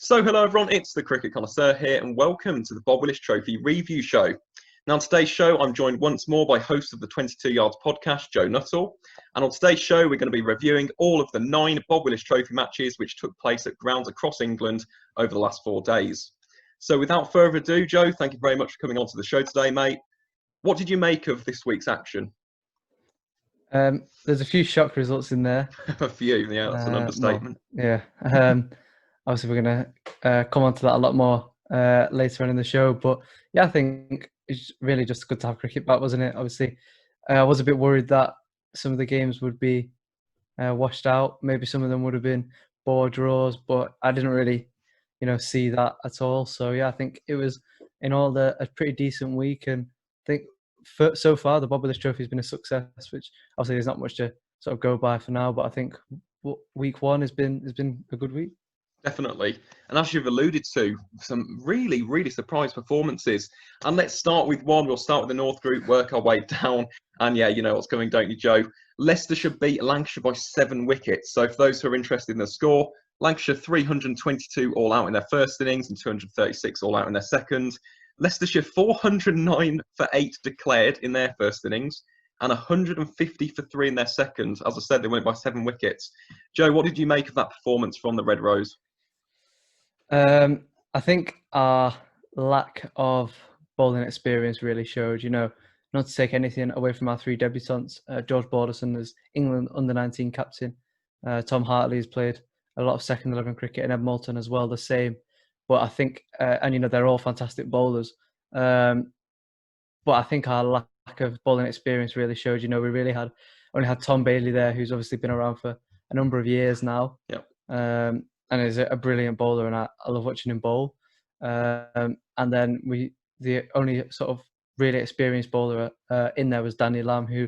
So hello everyone, it's the Cricket Connoisseur here and welcome to the Bob Willis Trophy Review Show. Now on today's show I'm joined once more by host of the 22 Yards podcast, Joe Nuttall. And on today's show we're going to be reviewing all of the 9 Bob Willis Trophy matches which took place at grounds across England over the last 4 days. So without further ado, Joe, thank you very much for coming onto the show today, mate. What did you make of this week's action? There's a few shock results in there. A few, yeah, that's an understatement. Yeah. Obviously, we're going to come on to that a lot more later on in the show. But yeah, I think it's really just good to have cricket back, wasn't it? Obviously, I was a bit worried that some of the games would be washed out. Maybe some of them would have been bore draws, but I didn't really, see that at all. So yeah, I think it was in all a pretty decent week, and I think so far the Bob Willis Trophy has been a success, which obviously there's not much to sort of go by for now. But I think week one has been a good week. Definitely. And as you've alluded to, some really, really surprise performances. And let's start with one. We'll start with the North Group, work our way down. And yeah, you know what's coming, don't you, Joe? Leicestershire beat Lancashire by 7 wickets. So for those who are interested in the score, Lancashire 322 all out in their first innings and 236 all out in their second. Leicestershire 409 for 8 declared in their first innings and 150 for 3 in their second. As I said, they went by 7 wickets. Joe, what did you make of that performance from the Red Rose? I think our lack of bowling experience really showed, not to take anything away from our 3 debutants. George Balderson is England under-19 captain. Tom Hartley has played a lot of second 11 cricket, and Ed Moulton as well, the same. But I think, and they're all fantastic bowlers. But I think our lack of bowling experience really showed. We really only had Tom Bailey there, who's obviously been around for a number of years now. Yeah. And is a brilliant bowler, and I love watching him bowl. And then the only sort of really experienced bowler in there was Danny Lamb, who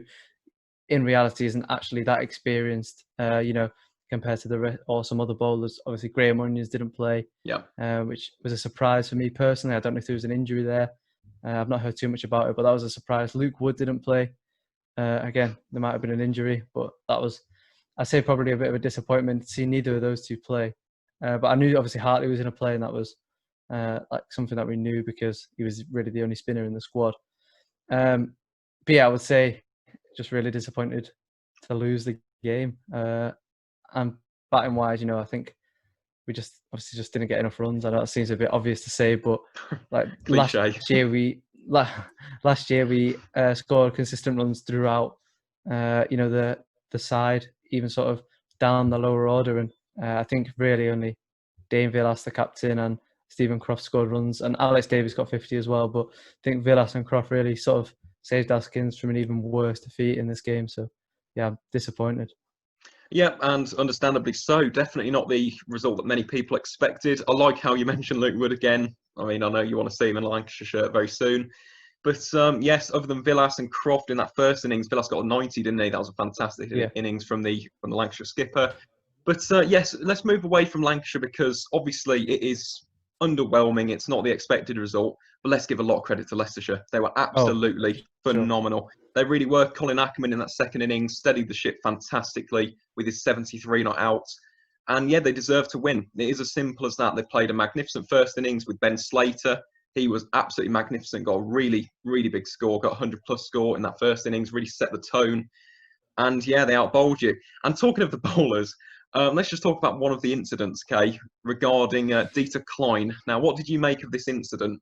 in reality isn't actually that experienced, compared to or some other bowlers. Obviously, Graham Onions didn't play, which was a surprise for me personally. I don't know if there was an injury there. I've not heard too much about it, but that was a surprise. Luke Wood didn't play. Again, there might have been an injury, but that was, I'd say, probably a bit of a disappointment to see neither of those two play. But I knew obviously Hartley was going to play, and that was like something that we knew because he was really the only spinner in the squad. But yeah, I would say just really disappointed to lose the game. And batting wise, I think we just didn't get enough runs. I know it seems a bit obvious to say, but like last year we scored consistent runs throughout. The side, even sort of down the lower order, and I think really only Dane Willis, the captain, and Stephen Croft scored runs, and Alex Davies got 50 as well. But I think Willis and Croft really sort of saved our skins from an even worse defeat in this game. So yeah, I'm disappointed. Yeah, and understandably so. Definitely not the result that many people expected. I like how you mentioned Luke Wood again. I mean, I know you want to see him in a Lancashire shirt very soon. But yes, other than Willis and Croft in that first innings, Willis got a 90, didn't he? That was a fantastic innings from the Lancashire skipper. But yes, let's move away from Lancashire because obviously it is underwhelming. It's not the expected result. But let's give a lot of credit to Leicestershire. They were absolutely phenomenal. Sure. They really were. Colin Ackerman in that second innings steadied the ship fantastically with his 73 not out. And yeah, they deserve to win. It is as simple as that. They played a magnificent first innings with Ben Slater. He was absolutely magnificent, got a really, really big score, got a 100-plus score in that first innings, really set the tone. And yeah, they outbowled you. And talking of the bowlers, let's just talk about one of the incidents, Kay, regarding Dieter Klein. Now, what did you make of this incident?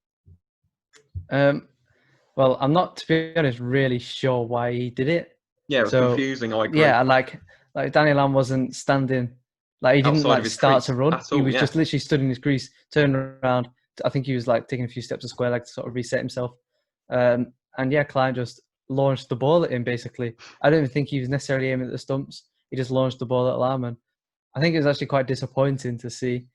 Well, I'm not, to be honest, really sure why he did it. Yeah, it was confusing, I agree. Yeah, like Danny Lamb wasn't standing, like he didn't start to run. He was just literally stood in his crease, turned around. I think he was taking a few steps of square leg to sort of reset himself. And yeah, Klein just launched the ball at him, basically. I don't even think he was necessarily aiming at the stumps. He just launched the ball at Lamb. And I think it was actually quite disappointing to see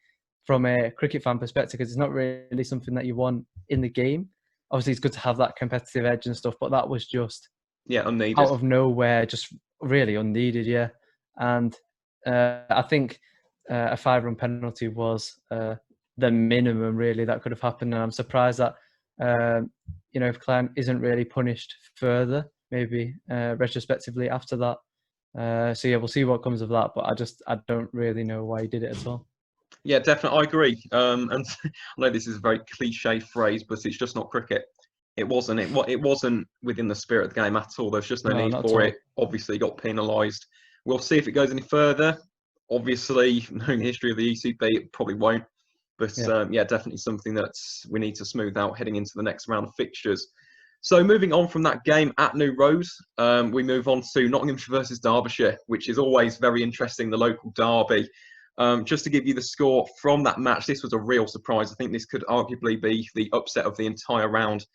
from a cricket fan perspective because it's not really something that you want in the game. Obviously, it's good to have that competitive edge and stuff, but that was just unneeded. Out of nowhere, just really unneeded, yeah. And I think a 5-run penalty was the minimum, really, that could have happened. And I'm surprised that, if Klein isn't really punished further, maybe retrospectively after that. So yeah, we'll see what comes of that. But I don't really know why he did it at all. Yeah, definitely, I agree. And I know this is a very cliche phrase, but it's just not cricket. It wasn't. It wasn't within the spirit of the game at all. There's just no No, need not at for all. it. Obviously, got penalised. We'll see if it goes any further. Obviously, knowing the history of the ECB, it probably won't. But Yeah. yeah, definitely something that we need to smooth out heading into the next round of fixtures. So moving on from that game at New Road, we move on to Nottinghamshire versus Derbyshire, which is always very interesting, the local derby. Just to give you the score from that match, this was a real surprise. I think this could arguably be the upset of the entire round.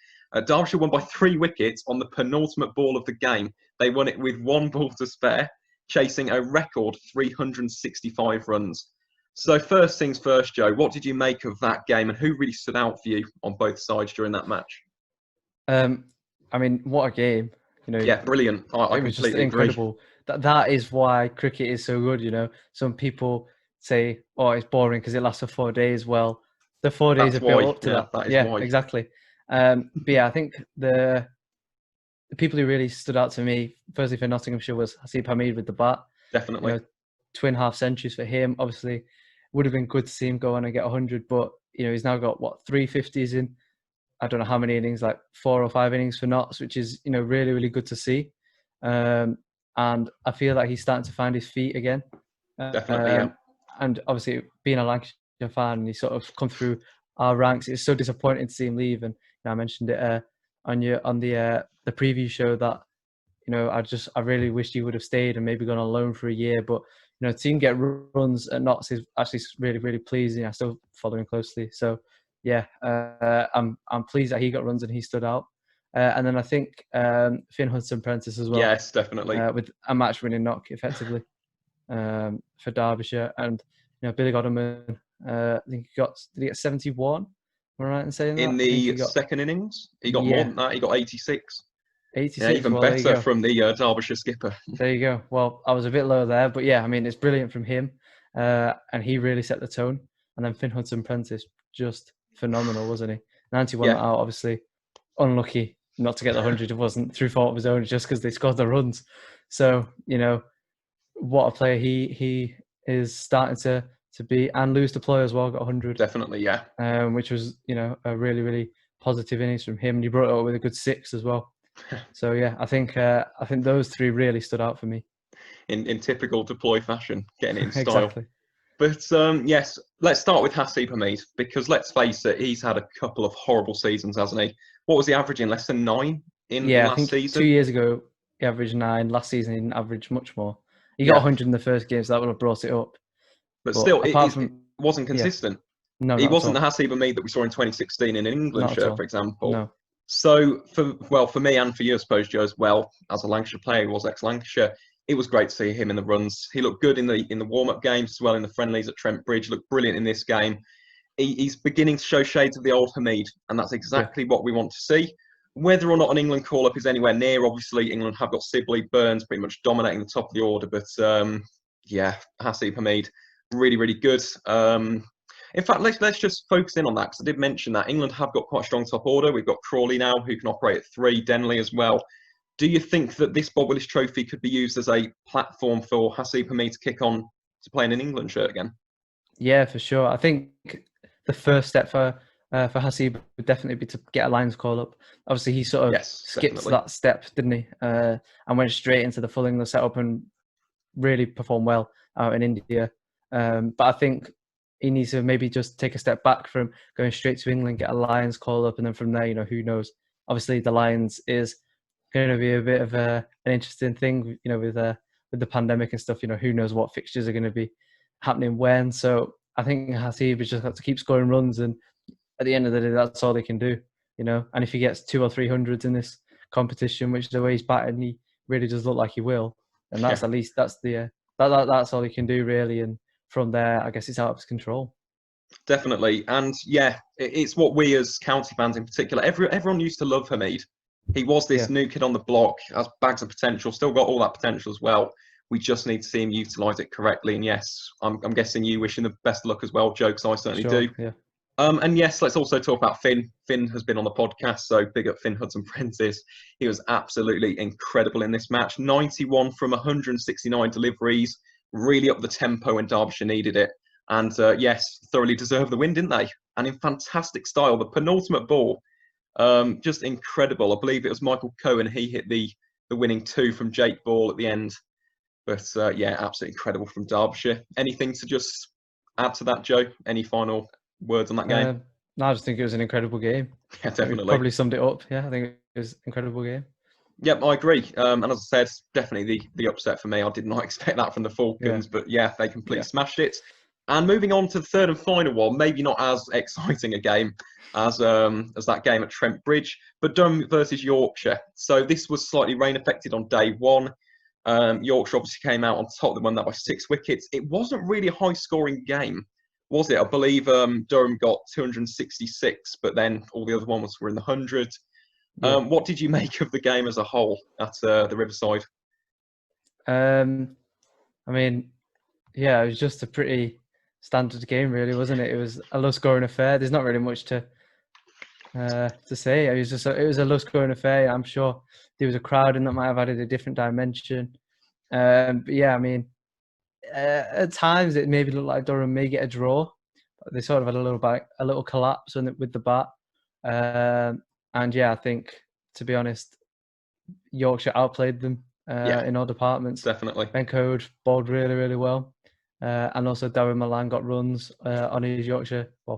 Derbyshire won by 3 wickets on the penultimate ball of the game. They won it with 1 ball to spare, chasing a record 365 runs. So first things first, Joe, what did you make of that game and who really stood out for you on both sides during that match? I mean, what a game! You know, Yeah, brilliant. I it was just completely agree. incredible. That is why cricket is so good. You know, some people say, "Oh, it's boring because it lasts for 4 days." Well, the 4 days That's have built why. up to Yeah, that. that is Yeah, why. exactly. But yeah, I think the people who really stood out to me, firstly for Nottinghamshire, was Hasib Hamid with the bat. Definitely. You know, twin half centuries for him. Obviously, would have been good to see him go on and get 100, but you know, he's now got what 350s in. I don't know how many innings, like 4 or 5 innings for Notts, which is, you know, really, really good to see. And I feel like he's starting to find his feet again. Definitely, yeah. And obviously, being a Lancashire fan, and he sort of come through our ranks, it's so disappointing to see him leave. And you know, I mentioned it on the preview show that, you know, I really wished he would have stayed and maybe gone on loan for a year. But you know, to see him get runs at Notts is actually really, really pleasing. I still follow him closely, so yeah, I'm pleased that he got runs and he stood out. And then I think Finn Hudson-Prentice as well, Yes, definitely. with a match-winning knock effectively for Derbyshire. And you know, Billy Godderman, I think did he get 71? Am I right in saying that? In I think he the got, second innings, he got more yeah, than that. He got 86. Yeah, 86. even Well, there you better go. from the Derbyshire skipper. There you go. Well, I was a bit low there, but yeah, I mean, it's brilliant from him, and he really set the tone. And then Finn Hudson-Prentice, just phenomenal, wasn't he? 91 Yeah, not out, obviously. Unlucky not to get the 100. It wasn't through fault of his own, just because they scored the runs. So, you know, what a player he is starting to be. And Lewis Deploy as well got 100, definitely, yeah. which was, you know, a really, really positive innings from him. And he brought it up with a good 6 as well. So yeah, I think those 3 really stood out for me. In typical Deploy fashion, getting it in style. Exactly. But yes, let's start with Hasib Hamid, because let's face it, he's had a couple of horrible seasons, hasn't he? What was he averaging? Less than 9 in Yeah, I last think season? 2 years ago he averaged 9. Last season he didn't average much more. He got Yeah, 100 in the first game, so that would have brought it up. but But still, apart it from, wasn't yeah, consistent. no, He not at wasn't the all. Hasib Hamid that we saw in 2016 in an England Not at shirt, all. for example. No. So, for me and for you, I suppose, Joe, as well, as a Lancashire player, he was ex-Lancashire, it was great to see him in the runs. He looked good in the warm-up games as well, in the friendlies at Trent Bridge, looked brilliant in this game. He's beginning to show shades of the old Hamid, and that's exactly what we want to see. Whether or not an England call-up is anywhere near, obviously, England have got Sibley, Burns pretty much dominating the top of the order, but yeah, Hasib Hamid, really, really good. In fact, let's just focus in on that, because I did mention that England have got quite a strong top order. We've got Crawley now, who can operate at 3, Denley as well. Do you think that this Bob Willis Trophy could be used as a platform for Hasib Hamid to kick on to play in an England shirt again? Yeah, for sure. I think the first step for Hasib would definitely be to get a Lions call up. Obviously, he sort of skipped that step, didn't he? And went straight into the full England setup and really performed well out in India. But I think he needs to maybe just take a step back from going straight to England, get a Lions call up, and then from there, you know, who knows? Obviously, the Lions is going to be a bit of an interesting thing, you know, with the pandemic and stuff. You know, who knows what fixtures are going to be happening when. So I think Hasib has just got to keep scoring runs, and at the end of the day, that's all they can do. You know, and if he gets 200 or 300s in this competition, which the way he's batting, he really does look like he will. And that's at least that's all he can do really. And from there, I guess it's out of his control. Definitely, and yeah, it's what we as county fans in particular, everyone used to love Hamid. He was this new kid on the block, has bags of potential, still got all that potential as well. We just need to see him utilise it correctly. And yes, I'm guessing you wish him the best of luck as well, Joe, because I certainly do. Yeah. And yes, let's also talk about Finn. Finn has been on the podcast, so big up Finn Hudson-Prentice. He was absolutely incredible in this match. 91 from 169 deliveries, really up the tempo when Derbyshire needed it. And yes, thoroughly deserved the win, didn't they? And in fantastic style. The penultimate ball, just incredible. I believe it was Michael Cohen. He hit the winning 2 from Jake Ball at the end. But yeah, absolutely incredible from Derbyshire. Anything to just add to that, Joe? Any final words on that game? No, I just think it was an incredible game. Yeah, definitely. Probably summed it up. Yeah, I think it was an incredible game. Yep, I agree. And as I said, definitely the upset for me. I did not expect that from the Falcons, but yeah, they completely smashed it. And moving on to the third and final one, maybe not as exciting a game as that game at Trent Bridge, but Durham versus Yorkshire. So this was slightly rain affected on day one. Yorkshire obviously came out on top. They won that by 6 wickets. It wasn't really a high scoring game, was it? I believe Durham got 266, but then all the other ones were in the hundreds. What did you make of the game as a whole at the Riverside? I mean, yeah, it was just a pretty standard game, really, wasn't it? It was a low-scoring affair. There's not really much to say. It was a low-scoring affair. I'm sure there was a crowd, and that might have added a different dimension. But yeah, I mean, at times it maybe looked like Durham may get a draw. But they sort of had a little collapse with the bat. And yeah, I think, to be honest, Yorkshire outplayed them in all departments. Definitely. Ben Code bowled really, really well. And also Darren Milan got runs on his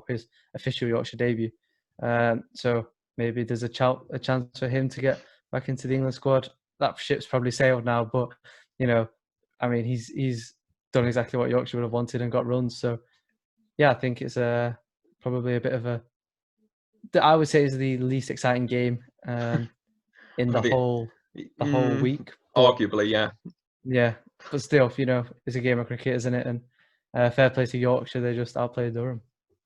his official Yorkshire debut. So maybe there's a chance for him to get back into the England squad. That ship's probably sailed now, but, you know, I mean, he's done exactly what Yorkshire would have wanted and got runs. So, yeah, I think it's probably a bit of I would say is the least exciting game in the whole week. But, arguably, yeah. Yeah, but still, you know, it's a game of cricket, isn't it? And fair play to Yorkshire, they just outplayed Durham.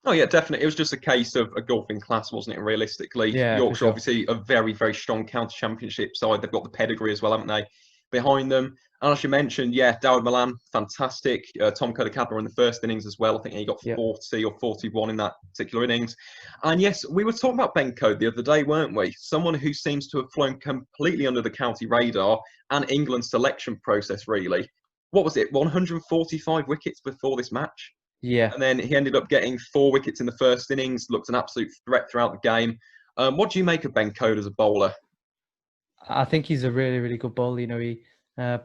Oh yeah, definitely. It was just a case of a golfing class, wasn't it? Realistically, yeah, Yorkshire sure. Obviously a very, very strong county championship side. They've got the pedigree as well, haven't they? Behind them. And as you mentioned, yeah, Dawud Malan, fantastic. Tom Kodakadler in the first innings as well. I think he got 40 or 41 in that particular innings. And yes, we were talking about Ben Code the other day, weren't we? Someone who seems to have flown completely under the county radar and England's selection process, really. What was it? 145 wickets before this match? Yeah. And then he ended up getting 4 wickets in the first innings, looked an absolute threat throughout the game. What do you make of Ben Code as a bowler? I think he's a really, really good bowler. You know, he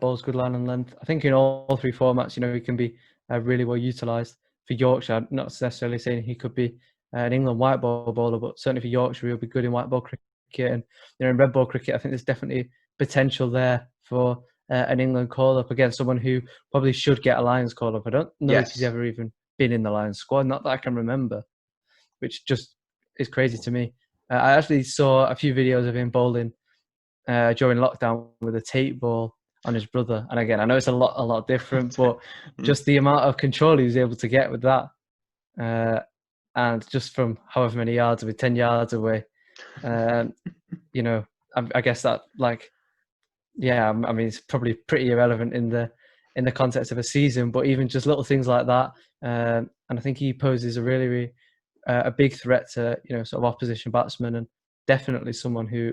bowls good line and length. I think in all 3 formats, you know, he can be really well utilised. For Yorkshire, I'm not necessarily saying he could be an England white ball bowler, but certainly for Yorkshire, he'll be good in white ball cricket. And, you know, in red ball cricket, I think there's definitely potential there for an England call-up against someone who probably should get a Lions call-up. I don't know if he's ever even been in the Lions squad, not that I can remember, which just is crazy to me. I actually saw a few videos of him bowling during lockdown with a tape ball on his brother. And again, I know it's a lot different, but just the amount of control he was able to get with that. And just from however many yards away, 10 yards away, you know, I guess that, like, yeah, I mean, it's probably pretty irrelevant in the context of a season, but even just little things like that. And I think he poses a really a big threat to, you know, sort of opposition batsmen, and definitely someone who,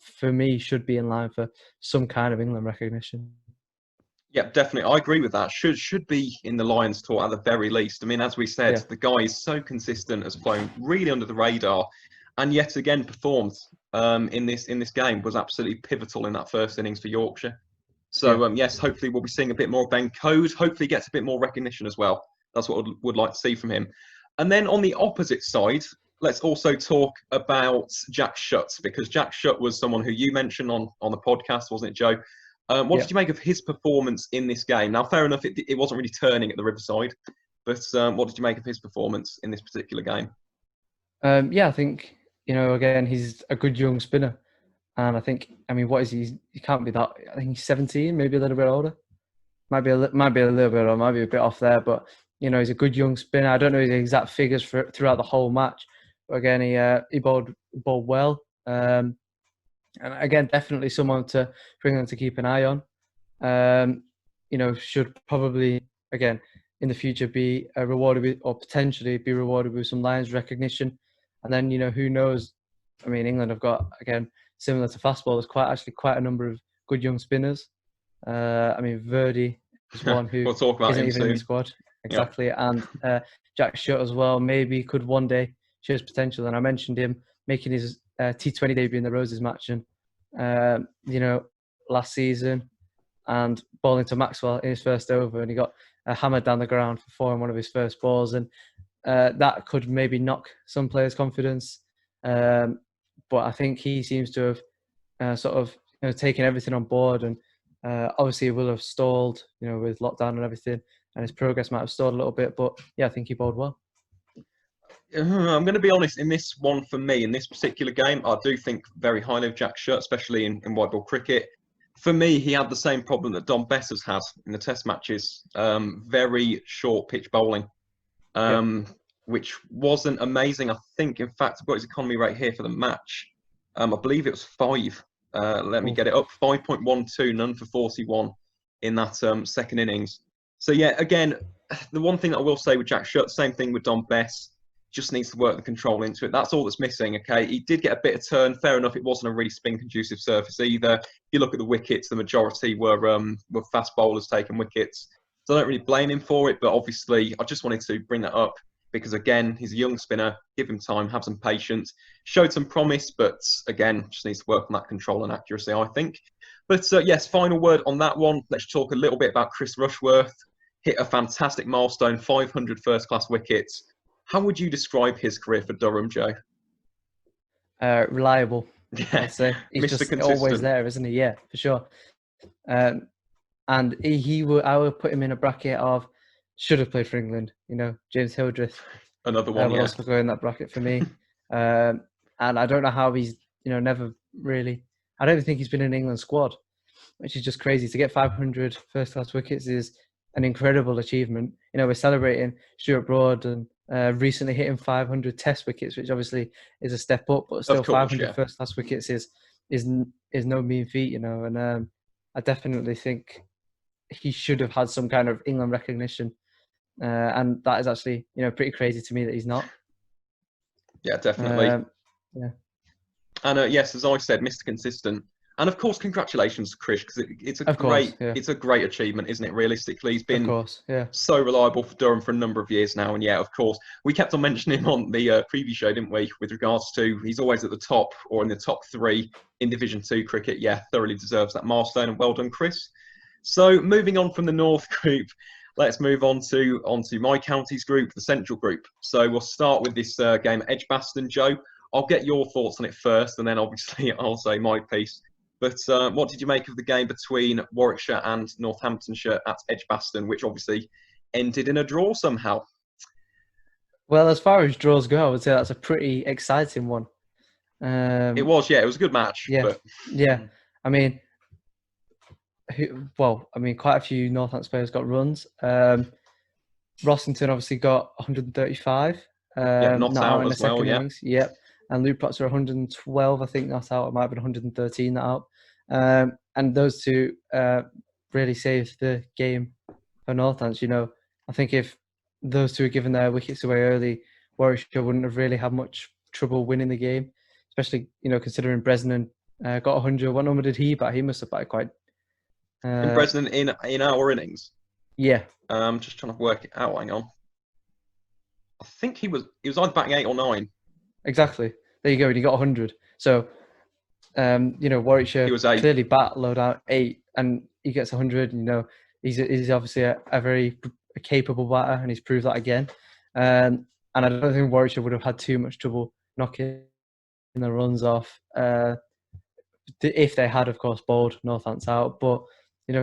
for me, should be in line for some kind of England recognition. Yeah, definitely. I agree with that. Should be in the Lions tour at the very least. I mean, as we said, the guy is so consistent, has flown really under the radar, and yet again performed in this game, was absolutely pivotal in that first innings for Yorkshire. So yes, hopefully we'll be seeing a bit more of Ben Code. Hopefully he gets a bit more recognition as well. That's what I would like to see from him. And then on the opposite side, let's also talk about Jack Shutt, because Jack Shutt was someone who you mentioned on the podcast, wasn't it, Joe? What did you make of his performance in this game? Now, fair enough, it wasn't really turning at the Riverside, but what did you make of his performance in this particular game? Yeah, I think, you know, again, he's a good young spinner. And I think, I mean, what is he? He can't be that. I think he's 17, maybe a little bit older. Might be a little bit, or might be a bit off there. But, you know, he's a good young spinner. I don't know his exact figures throughout the whole match. But again, he bowled well. And again, definitely someone to bring them to keep an eye on. You know, should probably, again, in the future be rewarded with, or potentially be rewarded with, some Lions recognition. And then, you know, who knows? I mean, England have got, again, similar to fast bowlers, quite a number of good young spinners. I mean, Verdi is one who we'll talk about isn't him even soon. in the squad. exactly. And Jack Shutt as well, maybe could one day show his potential. And I mentioned him making his T20 debut in the Roses match, and last season, and bowling to Maxwell in his first over, and he got hammered down the ground for 4 in one of his first balls, and that could maybe knock some players' confidence. But I think he seems to have sort of taken everything on board, and obviously he will have stalled, with lockdown and everything, and his progress might have stalled a little bit. But yeah, I think he bowled well. I'm going to be honest, in this one for me, in this particular game, I do think very highly of Jack Shutt, especially in white ball cricket. For me, he had the same problem that Dom Bess has had in the test matches, very short pitch bowling, which wasn't amazing. I think, in fact, I've got his economy rate here for the match. I believe it was 5. Let me get it up. 5.12, none for 41 in that second innings. So yeah, again, the one thing that I will say with Jack Shutt, same thing with Dom Bess, just needs to work the control into it. That's all that's missing, okay? He did get a bit of turn. Fair enough, it wasn't a really spin-conducive surface either. If you look at the wickets, the majority were fast bowlers taking wickets. So I don't really blame him for it, but obviously I just wanted to bring that up because, again, he's a young spinner. Give him time, have some patience. Showed some promise, but, again, just needs to work on that control and accuracy, I think. But, yes, final word on that one. Let's talk a little bit about Chris Rushworth. Hit a fantastic milestone, 500 first-class wickets. How would you describe his career for Durham, Joe? Reliable, yeah. I'd say. He's Mr. just Consistent. Always there, isn't he? Yeah, for sure. And I would put him in a bracket of should have played for England. James Hildreth. Another one, would also go in that bracket for me. And I don't know how he's, never really. I don't think he's been in England squad, which is just crazy. To get 500 first-class wickets is an incredible achievement. We're celebrating Stuart Broad and recently hitting 500 Test wickets, which obviously is a step up, but still 500 first-class wickets is no mean feat, And I definitely think he should have had some kind of England recognition, and that is actually pretty crazy to me that he's not. Yeah, definitely. Yeah. And yes, as I said, Mr. Consistent. And of course, congratulations, Chris, because it's a great achievement, isn't it? Realistically, he's been so reliable for Durham for a number of years now. And yeah, of course, we kept on mentioning him on the preview show, didn't we? With regards to he's always at the top or in the top 3 in Division 2 cricket. Yeah, thoroughly deserves that milestone, and well done, Chris. So moving on from the North group, let's move on to my county's group, the Central group. So we'll start with this game at Edgbaston, Joe. I'll get your thoughts on it first, and then obviously I'll say my piece. But what did you make of the game between Warwickshire and Northamptonshire at Edgbaston, which obviously ended in a draw somehow? Well, as far as draws go, I would say that's a pretty exciting one. It was, yeah. It was a good match. Yeah, but... yeah. I mean, quite a few Northampton players got runs. Rossington obviously got 135. Not out in the second innings. Yep. And Luke Proctor 112, I think, not out. It might have been 113 not out. And those two really saved the game for Northants. I think if those two had given their wickets away early, Warwickshire wouldn't have really had much trouble winning the game, especially, considering Bresnan got 100. What number did he bat? He must have batted quite... in Bresnan in our innings? Yeah. Just trying to work it out. Hang on. I think he was either batting 8 or 9. Exactly. There you go. And he got 100. So, Warwickshire clearly bat low down 8, and he gets 100. He's obviously a very capable batter, and he's proved that again. And I don't think Warwickshire would have had too much trouble knocking the runs off if they had, of course, bowled Northants out. But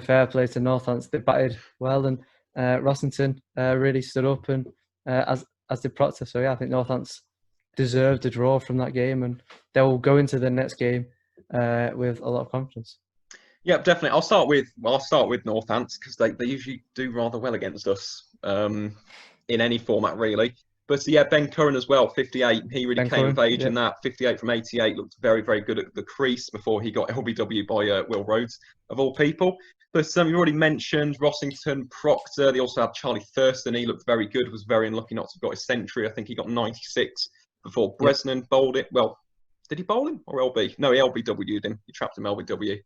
fair play to Northants. They batted well, and Rossington really stood up, and as did Proctor. So yeah, I think Northants deserved a draw from that game, and they'll go into the next game with a lot of confidence. Yeah, definitely. I'll start with Northants because they usually do rather well against us in any format, really. But yeah, Ben Curran as well, 58. He really came of age in that. 58 from 88, looked very, very good at the crease before he got LBW by Will Rhodes, of all people. But you already mentioned Rossington, Proctor. They also had Charlie Thurston. He looked very good, was very unlucky not to have got his century. I think he got 96 before Bresnan bowled it. Well, did he bowl him or LB? No, he LBW'd him. He trapped him LBW.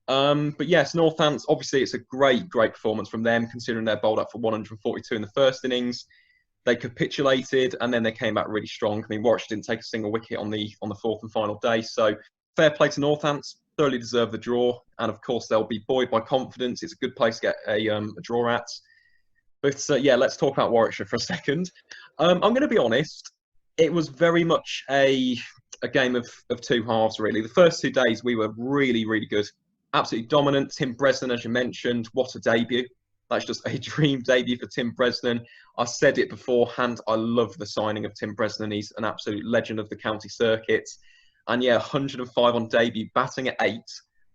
But yes, Northants, obviously it's a great performance from them, considering they're bowled up for 142 in the first innings. They capitulated and then they came back really strong. I mean, Warwickshire didn't take a single wicket on the fourth and final day. So fair play to Northants, thoroughly deserve the draw. And of course, they'll be buoyed by confidence. It's a good place to get a draw at. But yeah, let's talk about Warwickshire for a second. I'm going to be honest, it was very much a game of two halves, really. The first 2 days, we were really, really good. Absolutely dominant. Tim Bresnan, as you mentioned, what a debut. That's just a dream debut for Tim Bresnan. I said it beforehand, I love the signing of Tim Bresnan. He's an absolute legend of the county circuit. And yeah, 105 on debut, batting at 8,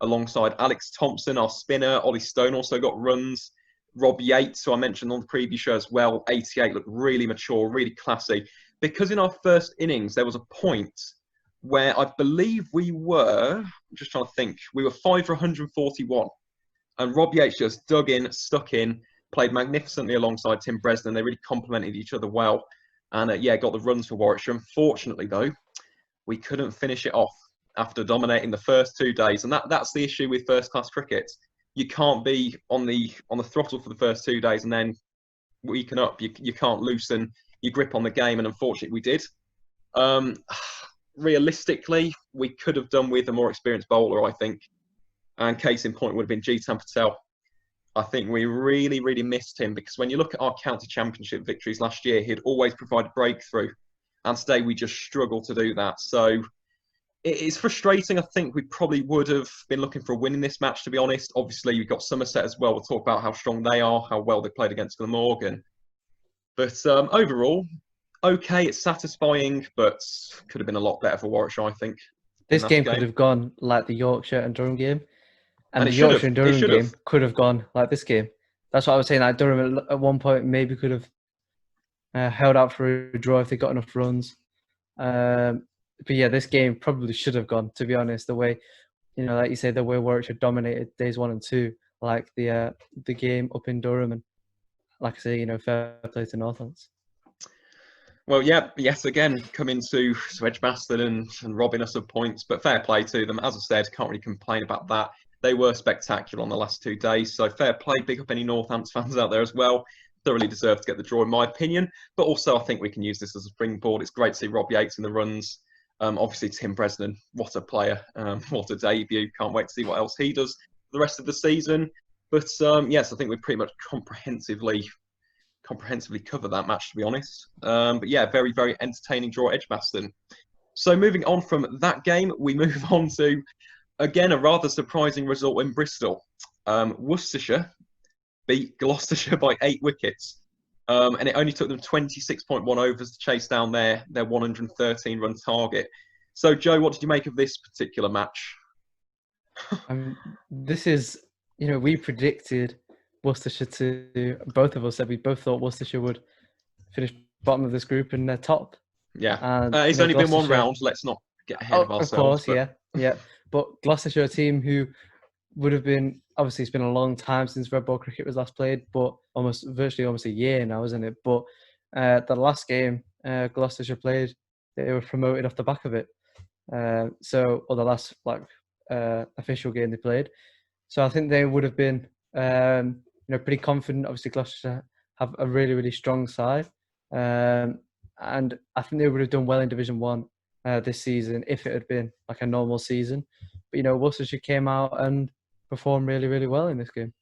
alongside Alex Thompson, our spinner. Ollie Stone also got runs. Rob Yates, who I mentioned on the previous show as well, 88, looked really mature, really classy. Because in our first innings, there was a point where I believe we were, I'm just trying to think, we were 5 for 141. And Rob Yates just dug in, stuck in, played magnificently alongside Tim Bresnan. They really complemented each other well. And yeah, got the runs for Warwickshire. Unfortunately, though, we couldn't finish it off after dominating the first 2 days. And that's the issue with first-class cricket. You can't be on the throttle for the first 2 days and then weaken up. You can't loosen your grip on the game. And unfortunately, we did. Realistically, we could have done with a more experienced bowler, I think. And case in point would have been Jitan Patel. I think we really, really missed him because when you look at our county championship victories last year, he'd always provide breakthrough. And today we just struggle to do that. So it's frustrating. I think we probably would have been looking for a win in this match, to be honest. Obviously, we've got Somerset as well. We'll talk about how strong they are, how well they played against Glamorgan. But overall, okay, it's satisfying, but could have been a lot better for Warwickshire, I think. This game could have gone like the Yorkshire and Durham game. And the Yorkshire and Durham game could have gone like this game. That's what I was saying. Like Durham at one point maybe could have held out for a draw if they got enough runs. But yeah, this game probably should have gone, to be honest. The way, like you say, the way Warwickshire dominated days 1 and 2, like the game up in Durham, and like I say, fair play to Northants. Well, yeah, yes, again, coming to Edgbaston and robbing us of points, but fair play to them. As I said, can't really complain about that. They were spectacular on the last 2 days, so fair play. Big up any Northants fans out there as well. Thoroughly deserve to get the draw, in my opinion. But also, I think we can use this as a springboard. It's great to see Rob Yates in the runs. Obviously, Tim Bresnan, what a player. What a debut. Can't wait to see what else he does the rest of the season. But yes, I think we pretty much comprehensively cover that match, to be honest. But yeah, very, very entertaining draw at Edgbaston. So moving on from that game, we move on to, again, a rather surprising result in Bristol. Worcestershire beat Gloucestershire by 8 wickets. And it only took them 26.1 overs to chase down their 113-run target. So, Joe, what did you make of this particular match? This is, we predicted Worcestershire to, both of us said we both thought Worcestershire would finish bottom of this group and they're top. Yeah, it's only been 1 round. Let's not get ahead of ourselves. Of course, yeah. But Gloucestershire, a team who would have been, obviously it's been a long time since red ball cricket was last played, but virtually almost a year now, isn't it? But the last game Gloucestershire played, they were promoted off the back of it. Or the last official game they played. So I think they would have been pretty confident. Obviously Gloucestershire have a really, really strong side. And I think they would have done well in Division 1 this season if it had been like a normal season. But Worcestershire came out and performed really, really well in this game.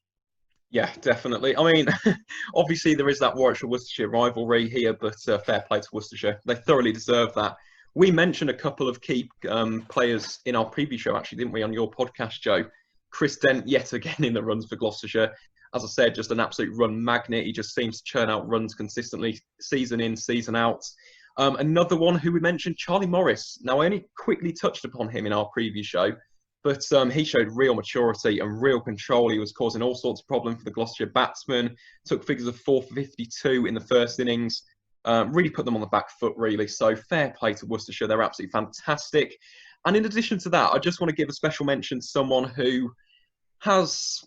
Yeah, definitely. I mean, obviously there is that Warwickshire-Worcestershire rivalry here, but fair play to Worcestershire. They thoroughly deserve that. We mentioned a couple of key players in our preview show, actually, didn't we, on your podcast, Joe? Chris Dent, yet again, in the runs for Gloucestershire. As I said, just an absolute run magnet. He just seems to churn out runs consistently, season in, season out. Another one who we mentioned, Charlie Morris. Now, I only quickly touched upon him in our preview show, but he showed real maturity and real control. He was causing all sorts of problems for the Gloucestershire batsmen. Took figures of 452 in the first innings. Really put them on the back foot, really. So fair play to Worcestershire. They're absolutely fantastic. And in addition to that, I just want to give a special mention to someone who has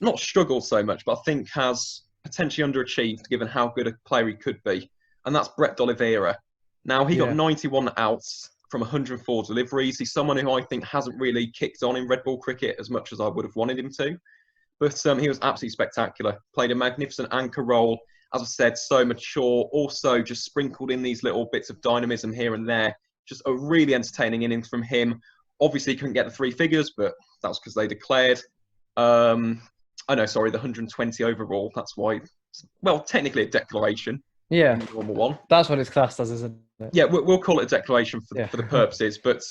not struggled so much, but I think has potentially underachieved given how good a player he could be. And that's Brett D'Oliveira. Now, he got 91 outs from 104 deliveries. He's someone who I think hasn't really kicked on in red ball cricket as much as I would have wanted him to. But he was absolutely spectacular. Played a magnificent anchor role. As I said, so mature. Also just sprinkled in these little bits of dynamism here and there. Just a really entertaining innings from him. Obviously, couldn't get the 3 figures, but that was because they declared. The 120 overall. That's why. Well, technically a declaration. Yeah, normal one. That's what it's classed as, isn't it? Yeah, we'll call it a declaration for the purposes. But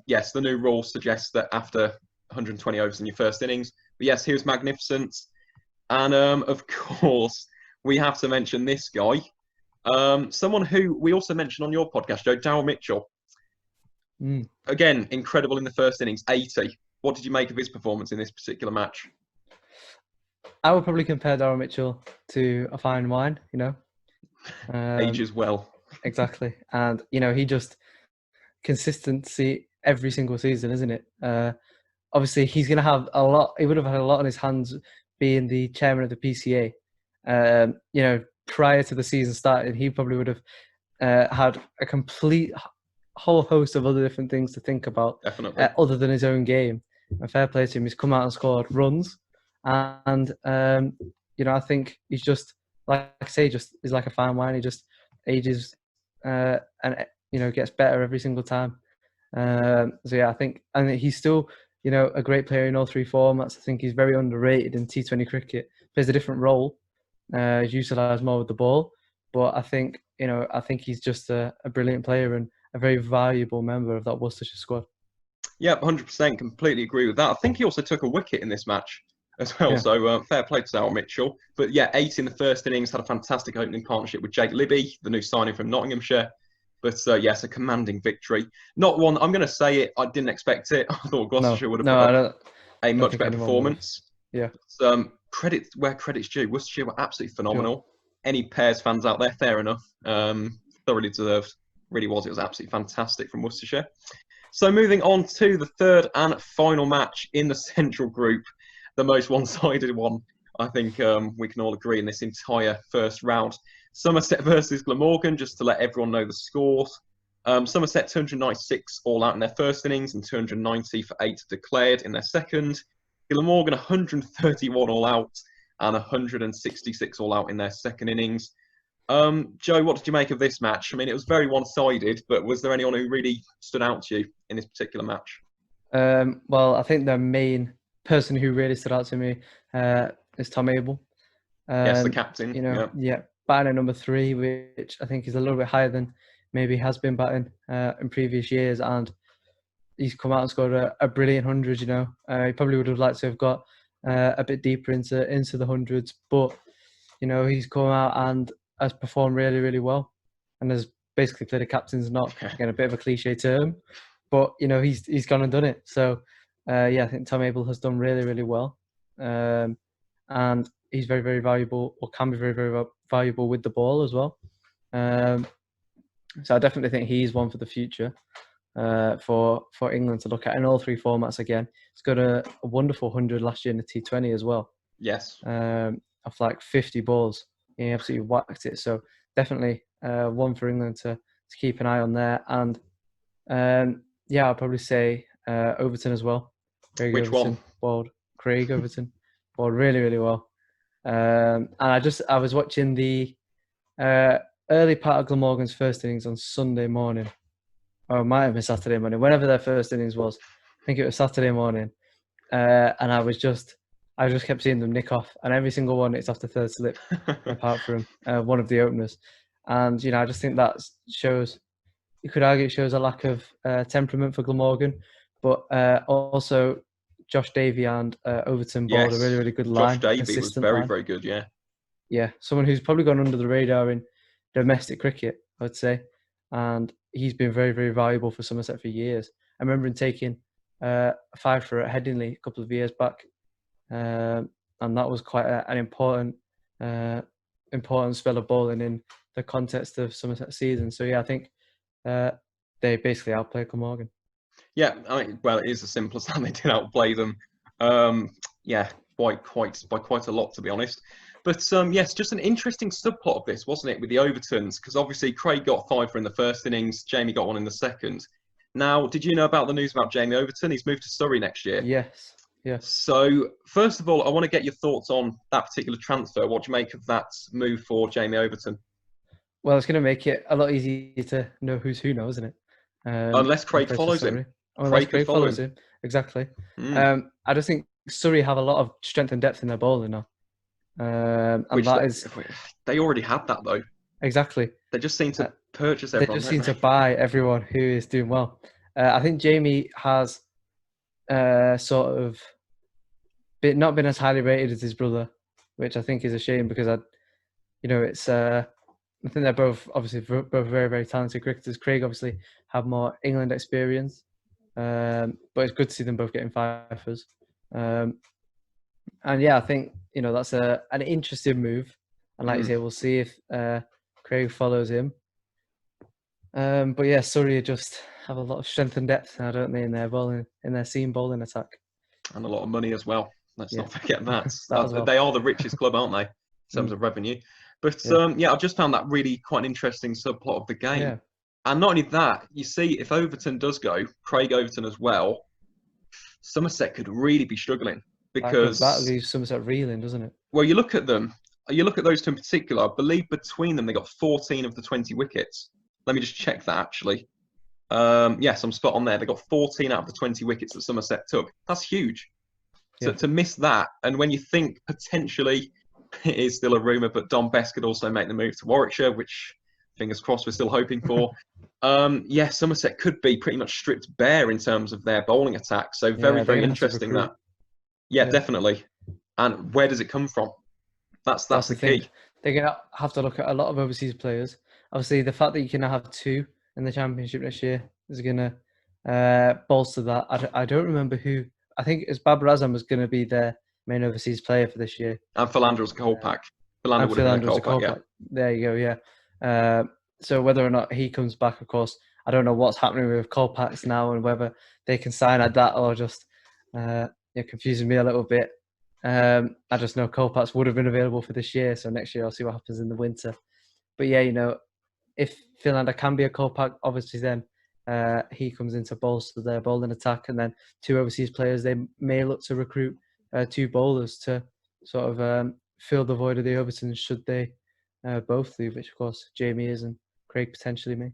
yes, the new rule suggests that after 120 overs in your first innings. But yes, he was magnificent. And of course, we have to mention this guy. Someone who we also mentioned on your podcast, Joe, Daryl Mitchell. Again, incredible in the first innings, 80. What did you make of his performance in this particular match? I would probably compare Daryl Mitchell to a fine wine, Ages well. Exactly. And, he just consistency every single season, isn't it? Obviously, he's going to have a lot. He would have had a lot on his hands being the chairman of the PCA. Prior to the season starting, he probably would have had a complete whole host of other different things to think about. Definitely. Other than his own game. And fair play to him. He's come out and scored runs. And, I think he's just, like I say, is like a fine wine. He just ages and, gets better every single time. I think, and he's still, a great player in all 3 formats. I think he's very underrated in T20 cricket. Plays a different role. He's utilised more with the ball. But I think, he's just a brilliant player and a very valuable member of that Worcestershire squad. Yeah, 100%. Completely agree with that. I think he also took a wicket in this match as well. Yeah. So fair play to Daryl Mitchell. But yeah, 8 in the first innings, had a fantastic opening partnership with Jake Libby, the new signing from Nottinghamshire. But yes, a commanding victory. Not one, I'm going to say it, I didn't expect it. I thought Gloucestershire would have put a much better performance. Yeah. Credit where credit's due. Worcestershire were absolutely phenomenal. Sure. Any Pears fans out there, fair enough. Thoroughly deserved. Really was. It was absolutely fantastic from Worcestershire. So moving on to the third and final match in the Central Group, the most one-sided one, I think we can all agree in this entire first round. Somerset versus Glamorgan, just to let everyone know the scores. Somerset 296 all out in their first innings and 290 for 8 declared in their second. Glamorgan 131 all out and 166 all out in their second innings. Joe, what did you make of this match? I mean, it was very one-sided, but was there anyone who really stood out to you in this particular match? Well, I think the main person who really stood out to me is Tom Abel. Yes, the captain. Yeah, batting at number 3, which I think is a little bit higher than maybe he has been batting in previous years, and he's come out and scored a brilliant 100. He probably would have liked to have got a bit deeper into the hundreds, but he's come out and has performed really, really well, and has basically played a captain's knock. Again, a bit of a cliche term, but he's gone and done it. So I think Tom Abel has done really, really well, and he's very, very valuable, or can be very, very valuable with the ball as well. So I definitely think he's one for the future for England to look at in all 3 formats again. He's got a wonderful 100 last year in the T20 as well. Yes. Of like 50 balls. He absolutely whacked it. So definitely one for England to keep an eye on there. And I'll probably say Overton as well. Craig Which Overton, one? Bowled. Craig Overton. Bowled really, really well. And I was watching the early part of Glamorgan's first innings on Sunday morning. Or it might have been Saturday morning. Whenever their first innings was. I think it was Saturday morning. And I just kept seeing them nick off, and every single one it's off the third slip, apart from one of the openers. And I just think that shows. You could argue it shows a lack of temperament for Glamorgan, but also Josh Davey and Overton bowled a really, really good line. Josh Davey was very, very good. Yeah. Yeah, someone who's probably gone under the radar in domestic cricket, I would say, and he's been very, very valuable for Somerset for years. I remember him taking 5 for at Headingley a couple of years back. And that was quite an important spell of bowling in the context of Somerset season. So I think they basically outplayed Glamorgan. Yeah, it is as simple as that. They did outplay them. By quite a lot, to be honest. But yes, just an interesting subplot of this, wasn't it, with the Overtons? Because obviously Craig got 5 for in the first innings, Jamie got 1 in the second. Now, did you know about the news about Jamie Overton? He's moved to Surrey next year. Yes. Yeah. So, first of all, I want to get your thoughts on that particular transfer. What do you make of that move for Jamie Overton? Well, it's going to make it a lot easier to know who's who now, isn't it? Unless When he Craig plays for follows him. Surrey. Unless Craig could Craig follow follows him. him. Exactly. Mm. I just think Surrey have a lot of strength and depth in their bowling now. And Which that is they already had that though. exactly. They just seem to purchase They everyone. just seem to buy everyone who is doing well. I think Jamie has sort of not been as highly rated as his brother, which I think is a shame because it's I think they're both obviously both very, very talented cricketers. Craig obviously have more England experience, but it's good to see them both getting fifers. And yeah, I think that's an interesting move. And like you say, we'll see if Craig follows him. But yeah, Surrey just have a lot of strength and depth now, don't they, in their bowling, in their seam bowling attack, and a lot of money as well. Let's not forget that. Well. They are the richest club, aren't they, in terms of revenue? But I just found that really quite an interesting subplot of the game. Yeah. And not only that, you see, if Overton does go, Craig Overton as well, Somerset could really be struggling because that leaves Somerset reeling, doesn't it? Well, you look at them. You look at those two in particular. I believe between them they got 14 of the 20 wickets. Let me just check that actually. Yes, I'm spot on there. They got 14 out of the 20 wickets that Somerset took. That's huge. So to miss that, and when you think potentially it is still a rumour, but Don Best could also make the move to Warwickshire, which fingers crossed we're still hoping for. Somerset could be pretty much stripped bare in terms of their bowling attack. So very, very interesting that. Yeah, definitely. And where does it come from? That's the key. They're going to have to look at a lot of overseas players. Obviously, the fact that you can have 2 in the Championship next year is going to bolster that. I don't remember who. I think it's Babar Azam was going to be their main overseas player for this year. And Philander was a Kolpak. Philander would have been a Kolpak, yeah. There you go, yeah. So whether or not he comes back, of course, I don't know what's happening with Kolpaks now and whether they can sign at that or just confusing me a little bit. I just know Kolpaks would have been available for this year, so next year I'll see what happens in the winter. But yeah, if Philander can be a Kolpak, obviously then he comes into bolster their bowling attack, and then 2 overseas players, they may look to recruit 2 bowlers to sort of fill the void of the Overtons should they both leave, which of course Jamie is and Craig potentially may.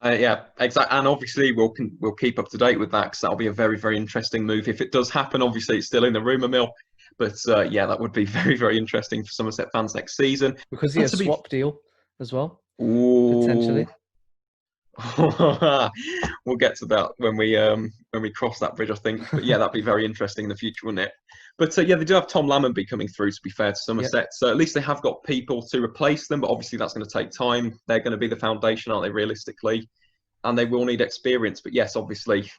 Yeah, exactly. And obviously we'll keep up to date with that because that'll be a very, very interesting move. If it does happen, obviously it's still in the rumour mill. But that would be very, very interesting for Somerset fans next season. Because he has a swap deal as well, potentially. We'll get to that when we cross that bridge, I think. But yeah, that'd be very interesting in the future, wouldn't it? But they do have Tom Lammonby coming through, to be fair to Somerset. So at least they have got people to replace them, but obviously that's going to take time. They're going to be the foundation, aren't they, realistically? And they will need experience. But yes, obviously,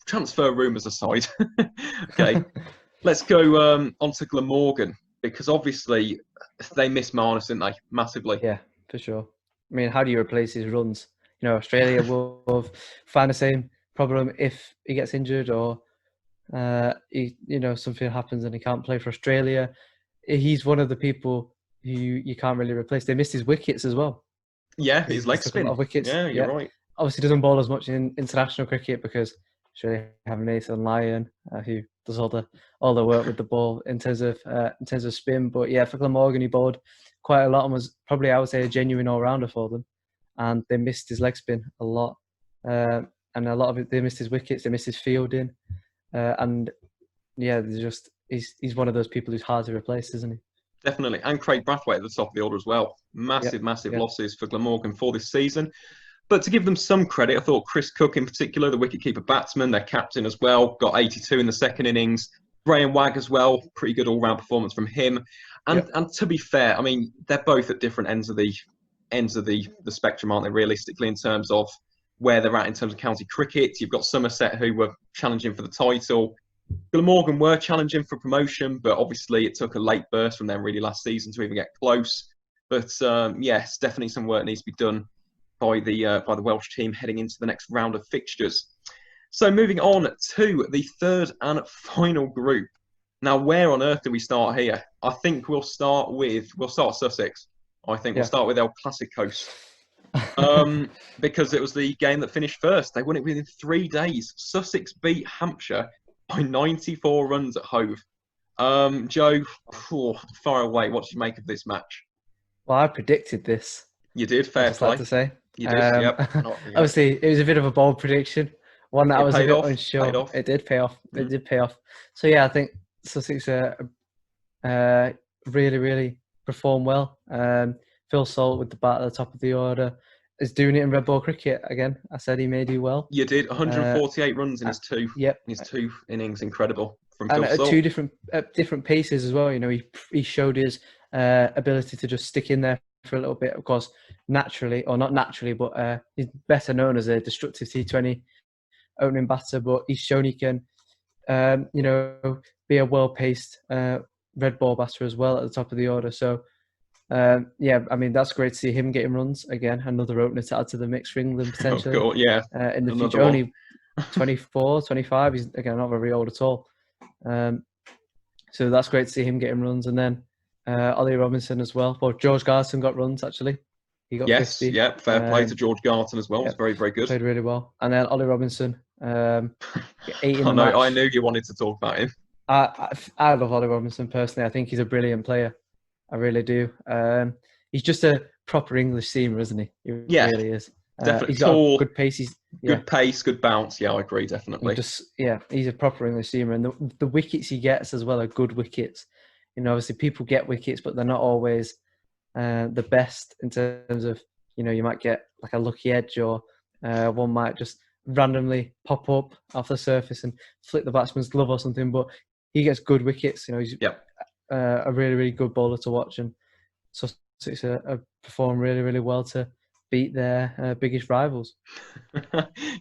transfer rumours aside. Okay, let's go on to Glamorgan, because obviously they missed Marnus, didn't they? Massively. Yeah, for sure. I mean, how do you replace his runs? Australia will find the same problem if he gets injured or something happens and he can't play for Australia. He's one of the people who you can't really replace. They missed his wickets as well. Yeah, his leg spin. A lot of wickets. Yeah, you're right. Obviously doesn't bowl as much in international cricket because Australia have Nathan Lyon who does all the work with the ball in terms of spin. But yeah, for Glamorgan, he bowled quite a lot and was probably, I would say, a genuine all-rounder for them. And they missed his leg spin a lot. And a lot of it, they missed his wickets, they missed his fielding. And yeah, he's one of those people who's hard to replace, isn't he? Definitely. And Craig Brathwaite at the top of the order as well. Massive losses for Glamorgan for this season. But to give them some credit, I thought Chris Cook in particular, the wicketkeeper batsman, their captain as well, got 82 in the second innings. Graham Wagg as well, pretty good all-round performance from him. And to be fair, I mean, they're both at different ends of the spectrum, aren't they, realistically, in terms of where they're at in terms of county cricket. You've got Somerset who were challenging for the title. Glamorgan were challenging for promotion, but obviously it took a late burst from them really last season to even get close. But yes, definitely some work needs to be done by the Welsh team heading into the next round of fixtures. So moving on to the third and final group. Now, where on earth do we start here? I think we'll start Sussex. I think we'll start with El Clásicos. because it was the game that finished first. They won it within 3 days. Sussex beat Hampshire by 94 runs at Hove. Joe, far away. What did you make of this match? Well, I predicted this. You did, I'd fair just like play. to say. You did, yep. Obviously, it was a bit of a bold prediction. One that I was a bit unsure. Paid off. It did pay off. It did pay off. So yeah, I think Sussex really, really performed well. Phil Salt with the bat at the top of the order is doing it in red ball cricket again. I said he may do well. You did 148 runs in his two. Yep. In his 2 innings, incredible from and Phil Salt. Two different paces as well. You know, he showed his ability to just stick in there for a little bit. Of course, naturally, or not naturally, but he's better known as a destructive T20 opening batter. But he's shown he can, you know, be a well-paced red ball batter as well at the top of the order. So, yeah, I mean, that's great to see him getting runs again. Another opener to add to the mix for England potentially. Oh, God, yeah. In the future, only 24, 25. He's again not very old at all. So that's great to see him getting runs, and then Ollie Robinson as well. Well, George Garson got runs actually. He got 50. Yeah, fair play to George Garton as well. It was very, very good. Played really well. And then Ollie Robinson, 8 in the match. I knew you wanted to talk about him. I love Ollie Robinson personally. I think he's a brilliant player. I really do. He's just a proper English seamer, isn't he? He really is. Definitely he's got tall, good pace. Good pace, good bounce. Yeah, I agree, definitely. He's a proper English seamer, and the wickets he gets as well are good wickets. You know, obviously people get wickets, but they're not always the best in terms of, you know, you might get like a lucky edge, or one might just randomly pop up off the surface and flick the batsman's glove or something. But he gets good wickets. You know, he's a really, really good bowler to watch, and Sussex perform really, really well to beat their biggest rivals.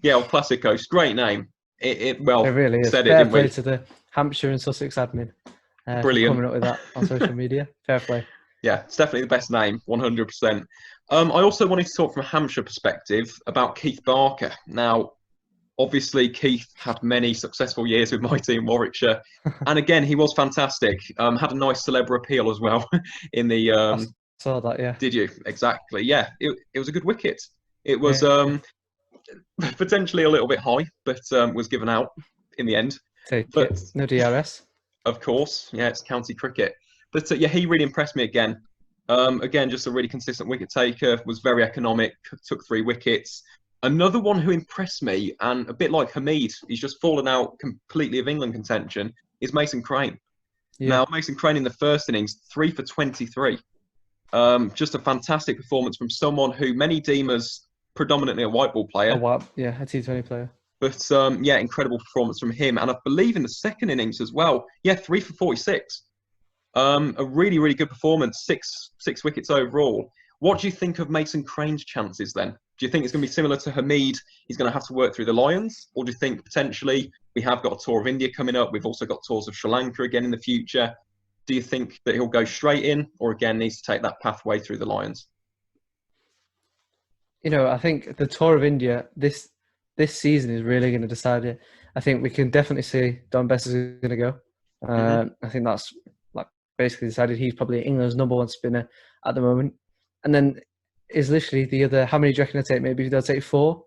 Yeah, well, Classic Coast, great name. It really is. Said Fair it, play to the Hampshire and Sussex admin. Brilliant. Coming up with that on social media. Fair play. Yeah, it's definitely the best name, 100%. I also wanted to talk from a Hampshire perspective about Keith Barker. Now, obviously, Keith had many successful years with my team, Warwickshire. And again, he was fantastic. Had a nice celeb appeal as well in the... I saw that, yeah. Did you? Exactly. Yeah, it was a good wicket. It was potentially a little bit high, but was given out in the end. No DRS. Of course. Yeah, it's county cricket. But yeah, he really impressed me again. Again, just a really consistent wicket taker, was very economic, took 3 wickets. Another one who impressed me, and a bit like Hamid, he's just fallen out completely of England contention, is Mason Crane. Yeah. Now, Mason Crane in the first innings, 3 for 23. Just a fantastic performance from someone who many deem as predominantly a white ball player. A T20 player. But yeah, incredible performance from him. And I believe in the second innings as well, 3 for 46. A really, really good performance, six wickets overall. What do you think of Mason Crane's chances then? Do you think it's going to be similar to Hamid? He's going to have to work through the Lions? Or do you think potentially we have got a tour of India coming up? We've also got tours of Sri Lanka again in the future. Do you think that he'll go straight in, or again needs to take that pathway through the Lions? You know, I think the tour of India this season is really going to decide it. I think we can definitely see Don Bess is going to go. I think that's basically decided. He's probably England's #1 spinner at the moment. And then is literally the other, how many do you reckon they'll take? Maybe they'll take 4?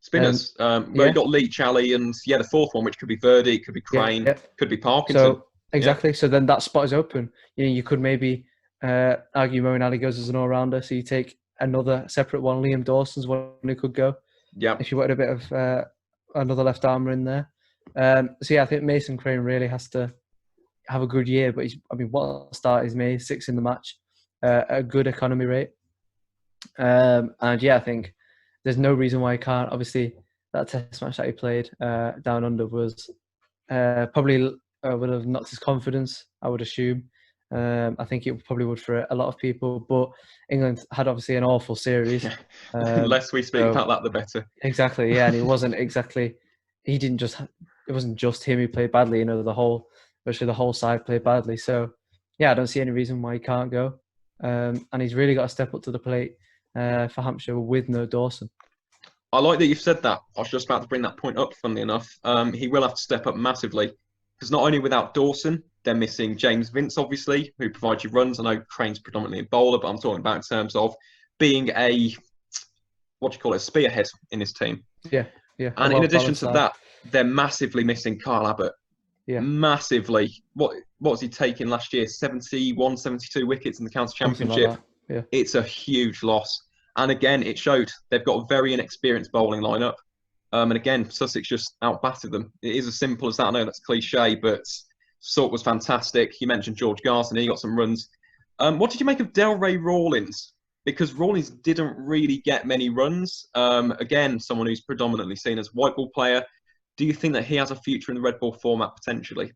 Spinners. You've got Leach, Ali, and the fourth one, which could be Verdi, could be Crane, could be Parkinson. So, exactly. So then that spot is open. You know, you could maybe argue Moeen Ali goes as an all-rounder, so you take another separate one. Liam Dawson's one who could go. Yeah. If you wanted a bit of another left armer in there. So yeah, I think Mason Crane really has to have a good year, but what a start he's made, 6 in the match, a good economy rate. And yeah, I think there's no reason why he can't. Obviously, that test match that he played down under was probably would have knocked his confidence, I would assume. I think it probably would for a lot of people, but England had obviously an awful series. The less we speak about that, the better. Exactly, yeah, and it wasn't just him who played badly. You know, virtually the whole side played badly. So, yeah, I don't see any reason why he can't go. And he's really got to step up to the plate for Hampshire with no Dawson. I like that you've said that. I was just about to bring that point up, funnily enough. He will have to step up massively, because not only without Dawson, they're missing James Vince, obviously, who provides you runs. I know Crane's predominantly a bowler, but I'm talking about in terms of being a what do you call it, spearhead in this team. Yeah, yeah. And in addition to that, they're massively missing Kyle Abbott. Yeah. Massively. What was he taking last year? 71, 72 wickets in the county championship. Like yeah. It's a huge loss. And again, it showed they've got a very inexperienced bowling lineup. And again, Sussex just outbattered them. It is as simple as that. I know that's cliche, but Salt was fantastic. You mentioned George Garson. He got some runs. What did you make of Delray Rawlins? Because Rawlins didn't really get many runs. Again, someone who's predominantly seen as white ball player. Do you think that he has a future in the red ball format potentially?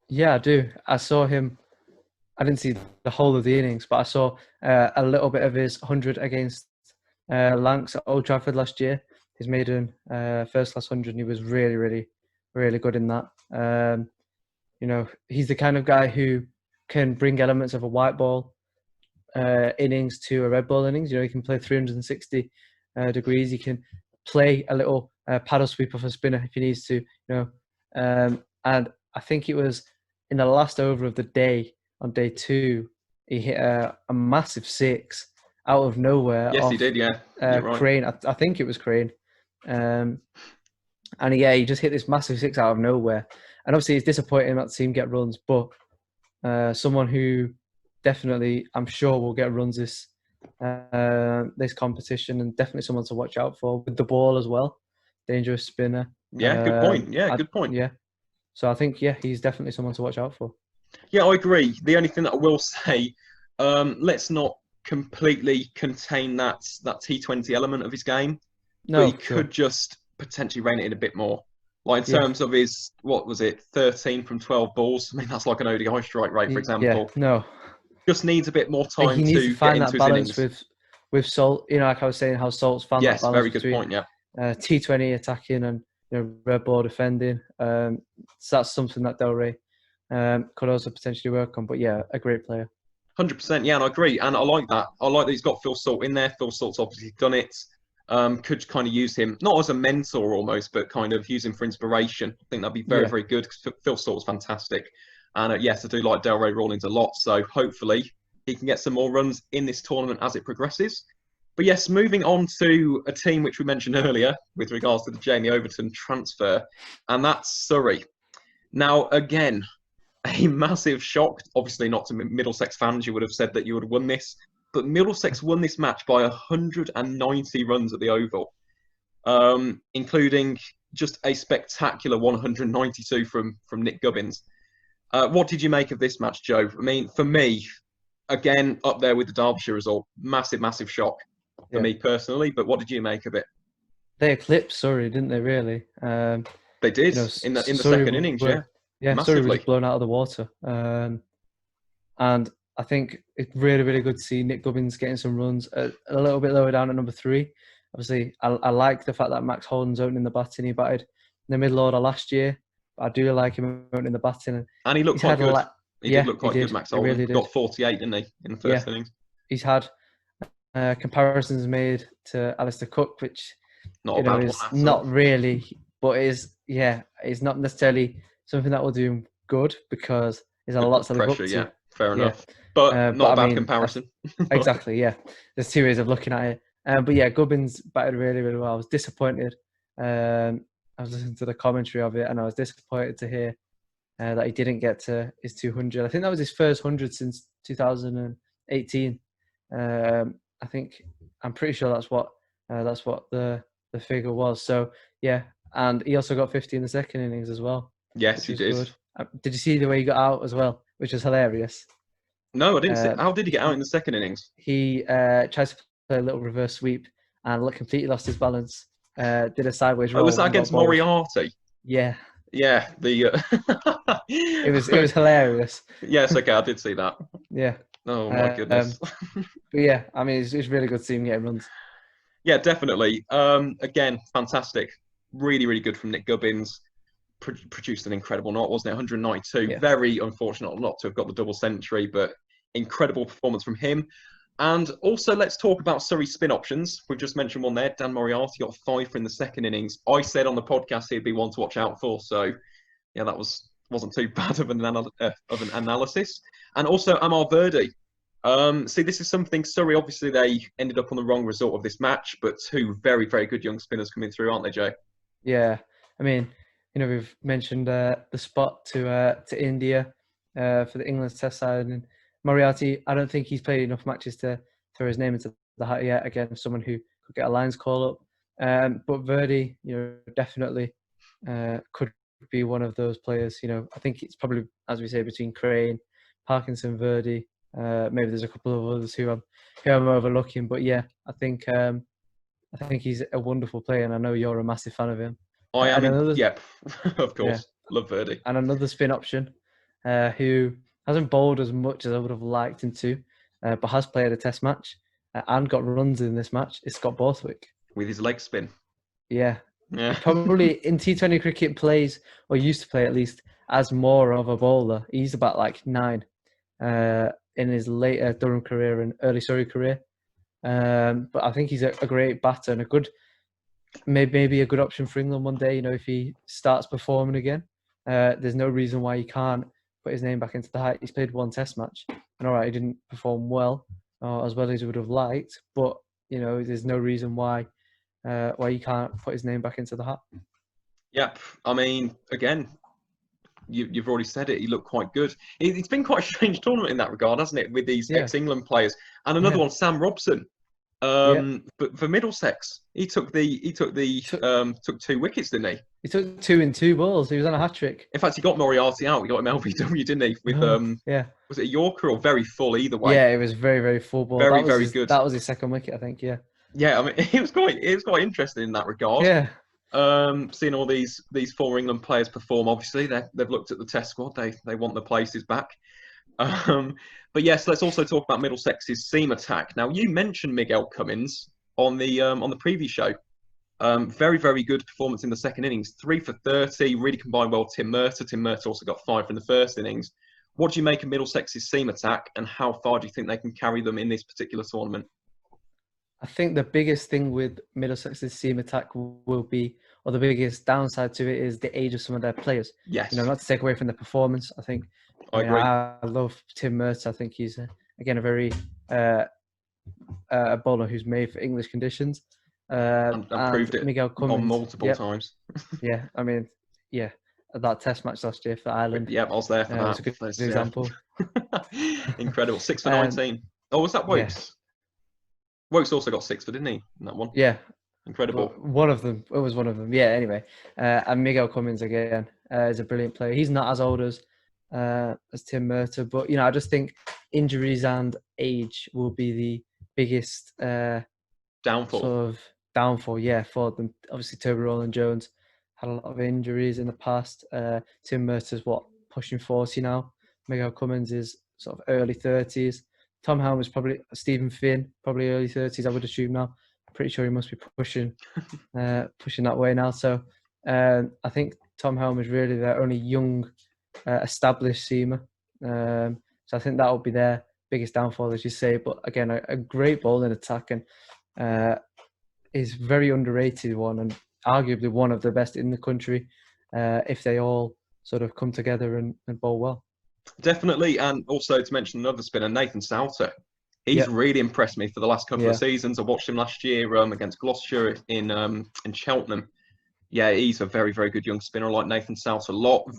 Yeah, I do. I saw him. I didn't see the whole of the innings, but I saw a little bit of his 100 against Lancs at Old Trafford last year. His maiden first-class 100, and he was really, really, really good in that. He's the kind of guy who can bring elements of a white ball innings to a red ball innings. He can play 360 degrees. He can play a little paddle sweeper for spinner if he needs to. And I think it was in the last over of the day on day 2, he hit a massive 6 out of nowhere. Yes, he did. Yeah, right. Crane. I think it was Crane. And he just hit this massive 6 out of nowhere. And obviously, it's disappointing not to see him get runs, but someone who definitely, I'm sure, will get runs this competition, and definitely someone to watch out for with the ball as well. Dangerous spinner. Yeah, good point. Yeah, good point. Yeah. So I think, he's definitely someone to watch out for. Yeah, I agree. The only thing that I will say, let's not completely contain that T20 element of his game. No, but he could just potentially rein it in a bit more. Like in terms of his, 13 from 12 balls? I mean, that's like an ODI strike rate, for example. Yeah, no. Just needs a bit more time he needs to find get that into balance his innings. with Salt. Like I was saying, how Salt's found that balance. Yes, very good point, yeah. T20 attacking and red ball defending. So that's something that Delray could also potentially work on. But yeah, a great player. 100%, yeah, and I agree. And I like that. I like that he's got Phil Salt in there. Phil Salt's obviously done it. Could kind of use him, not as a mentor almost, but kind of use him for inspiration. I think that'd be very, very good because Phil Salt's fantastic. And yes, I do like Delray Rawlins a lot. So hopefully he can get some more runs in this tournament as it progresses. But yes, moving on to a team which we mentioned earlier with regards to the Jamie Overton transfer, and that's Surrey. Now, again, a massive shock, obviously not to Middlesex fans. You would have said that you would have won this. But Middlesex won this match by 190 runs at the Oval, including just a spectacular 192 from Nick Gubbins. What did you make of this match, Joe? I mean, for me, again, up there with the Derbyshire result, massive, massive shock for me personally. But what did you make of it? They eclipsed Surrey, didn't they, really? They did, in the second innings, Yeah, massively. Surrey was blown out of the water. And I think it's really, really good to see Nick Gubbins getting some runs a little bit lower down at number 3. Obviously, I like the fact that Max Holden's opening the batting. He batted in the middle order last year. But I do like him opening the batting. And he looked quite good. He did look quite good, Max Holden. Really got 48, didn't he, in the first innings? He's had comparisons made to Alistair Cook, which not a bad is one, not really, but it's not necessarily something that will do him good because there's a lot to live up to. Yeah, fair enough. But not a bad comparison. Exactly, yeah. There's 2 ways of looking at it. But yeah, Gubbins batted really, really well. I was disappointed. I was listening to the commentary of it, and I was disappointed to hear that he didn't get to his 200. I think that was his first 100 since 2018. I'm pretty sure that's what the figure was. So yeah, and he also got 50 in the second innings as well. Yes, he did. Good. Did you see the way he got out as well, which was hilarious? No, I didn't see. How did he get out in the second innings? He tried to play a little reverse sweep and completely lost his balance. Did a sideways roll. Was that against Moriarty? Yeah. Yeah. It was hilarious. Yes, okay, I did see that. Yeah. Oh my goodness. But yeah, I mean, it's really good to see him getting runs. Yeah, definitely. Again, fantastic. Really, really good from Nick Gubbins. Produced an incredible night, wasn't it? 192. Yeah. Very unfortunate not to have got the double century, but incredible performance from him. And also, let's talk about Surrey spin options. We've just mentioned one there. Dan Moriarty got 5 in the second innings. I said on the podcast he'd be one to watch out for. So, yeah, that wasn't too bad of an analysis. And also, Amar Verdi. See, this is something Surrey, obviously, they ended up on the wrong result of this match, but two very, very good young spinners coming through, aren't they, Jay? Yeah, I mean, we've mentioned the spot to India for the England's Test side, and Moriarty. I don't think he's played enough matches to throw his name into the hat yet. Again, someone who could get a Lions call up. But Verdi, definitely could be one of those players. I think it's probably, as we say, between Crane, Parkinson, Verdi. Maybe there's a couple of others who I'm overlooking, but yeah, I think he's a wonderful player, and I know you're a massive fan of him. I am. Yep, of course. Yeah. Love Verdi. And another spin option who hasn't bowled as much as I would have liked him to, but has played a Test match and got runs in this match is Scott Borthwick. With his leg spin. Yeah. He probably in T20 cricket plays, or used to play at least, as more of a bowler. He's about like 9 in his later Durham career and early Surrey career. But I think he's a great batter and a good, maybe a good option for England one day. If he starts performing again, there's no reason why he can't put his name back into the hat. He's played one Test match, and all right, he didn't perform well, as well as he would have liked. But there's no reason why he can't put his name back into the hat. Yep. I mean, again, you've already said it. He looked quite good. It's been quite a strange tournament in that regard, hasn't it? With these ex-England players, and another one, Sam Robson. But for Middlesex, he took 2 wickets, didn't he? He took 2 in 2 balls. He was on a hat trick. In fact, he got Moriarty out. He got him LBW, didn't he? With was it a Yorker or very full either way? Yeah, it was very, very full ball. Very good. That was his second wicket, I think. Yeah. Yeah, I mean, it was quite interesting in that regard. Yeah. Seeing all these former England players perform, obviously they've looked at the Test squad. They want the places back. But yes, let's also talk about Middlesex's seam attack. Now, you mentioned Miguel Cummins on the previous show. Very, very good performance in the second innings. 3 for 30, really combined well with Tim Murtagh. Tim Murtagh also got 5 from the first innings. What do you make of Middlesex's seam attack, and how far do you think they can carry them in this particular tournament? I think the biggest thing with Middlesex's seam attack will be, or the biggest downside to it, is the age of some of their players. Yes. Not to take away from the performance. I think I agree. I love Tim Murtagh. I think he's again a very a bowler who's made for English conditions. And proved it Miguel Cummins, on multiple times. Yeah, I mean, that Test match last year for Ireland. Yeah, I was there for that. It's a good example. Incredible. 6 for 19. Oh, was that Wokes? Wokes also got 6 for, didn't he, in that one? Yeah. Incredible. One of them. It was one of them. Yeah, anyway. And Miguel Cummins, again, is a brilliant player. He's not as old as Tim Murtagh, but, I just think injuries and age will be the biggest downfall. Sort of downfall, for them. Obviously, Toby Rowland-Jones had a lot of injuries in the past. Tim Murtagh's, pushing 40 now. Miguel Cummins is sort of early 30s. Tom Helm is probably, Stephen Finn, probably early 30s, I would assume now. I'm pretty sure he must be pushing that way now. So I think Tom Helm is really their only young, established seamer. So I think that will be their biggest downfall, as you say. But again, a great bowling attack, and is very underrated one, and arguably one of the best in the country if they all sort of come together and bowl well. Definitely, and also to mention another spinner, Nathan Souter. He's really impressed me for the last couple of seasons. I watched him last year against Gloucestershire in Cheltenham. Yeah, he's a very, very good young spinner like Nathan Souter.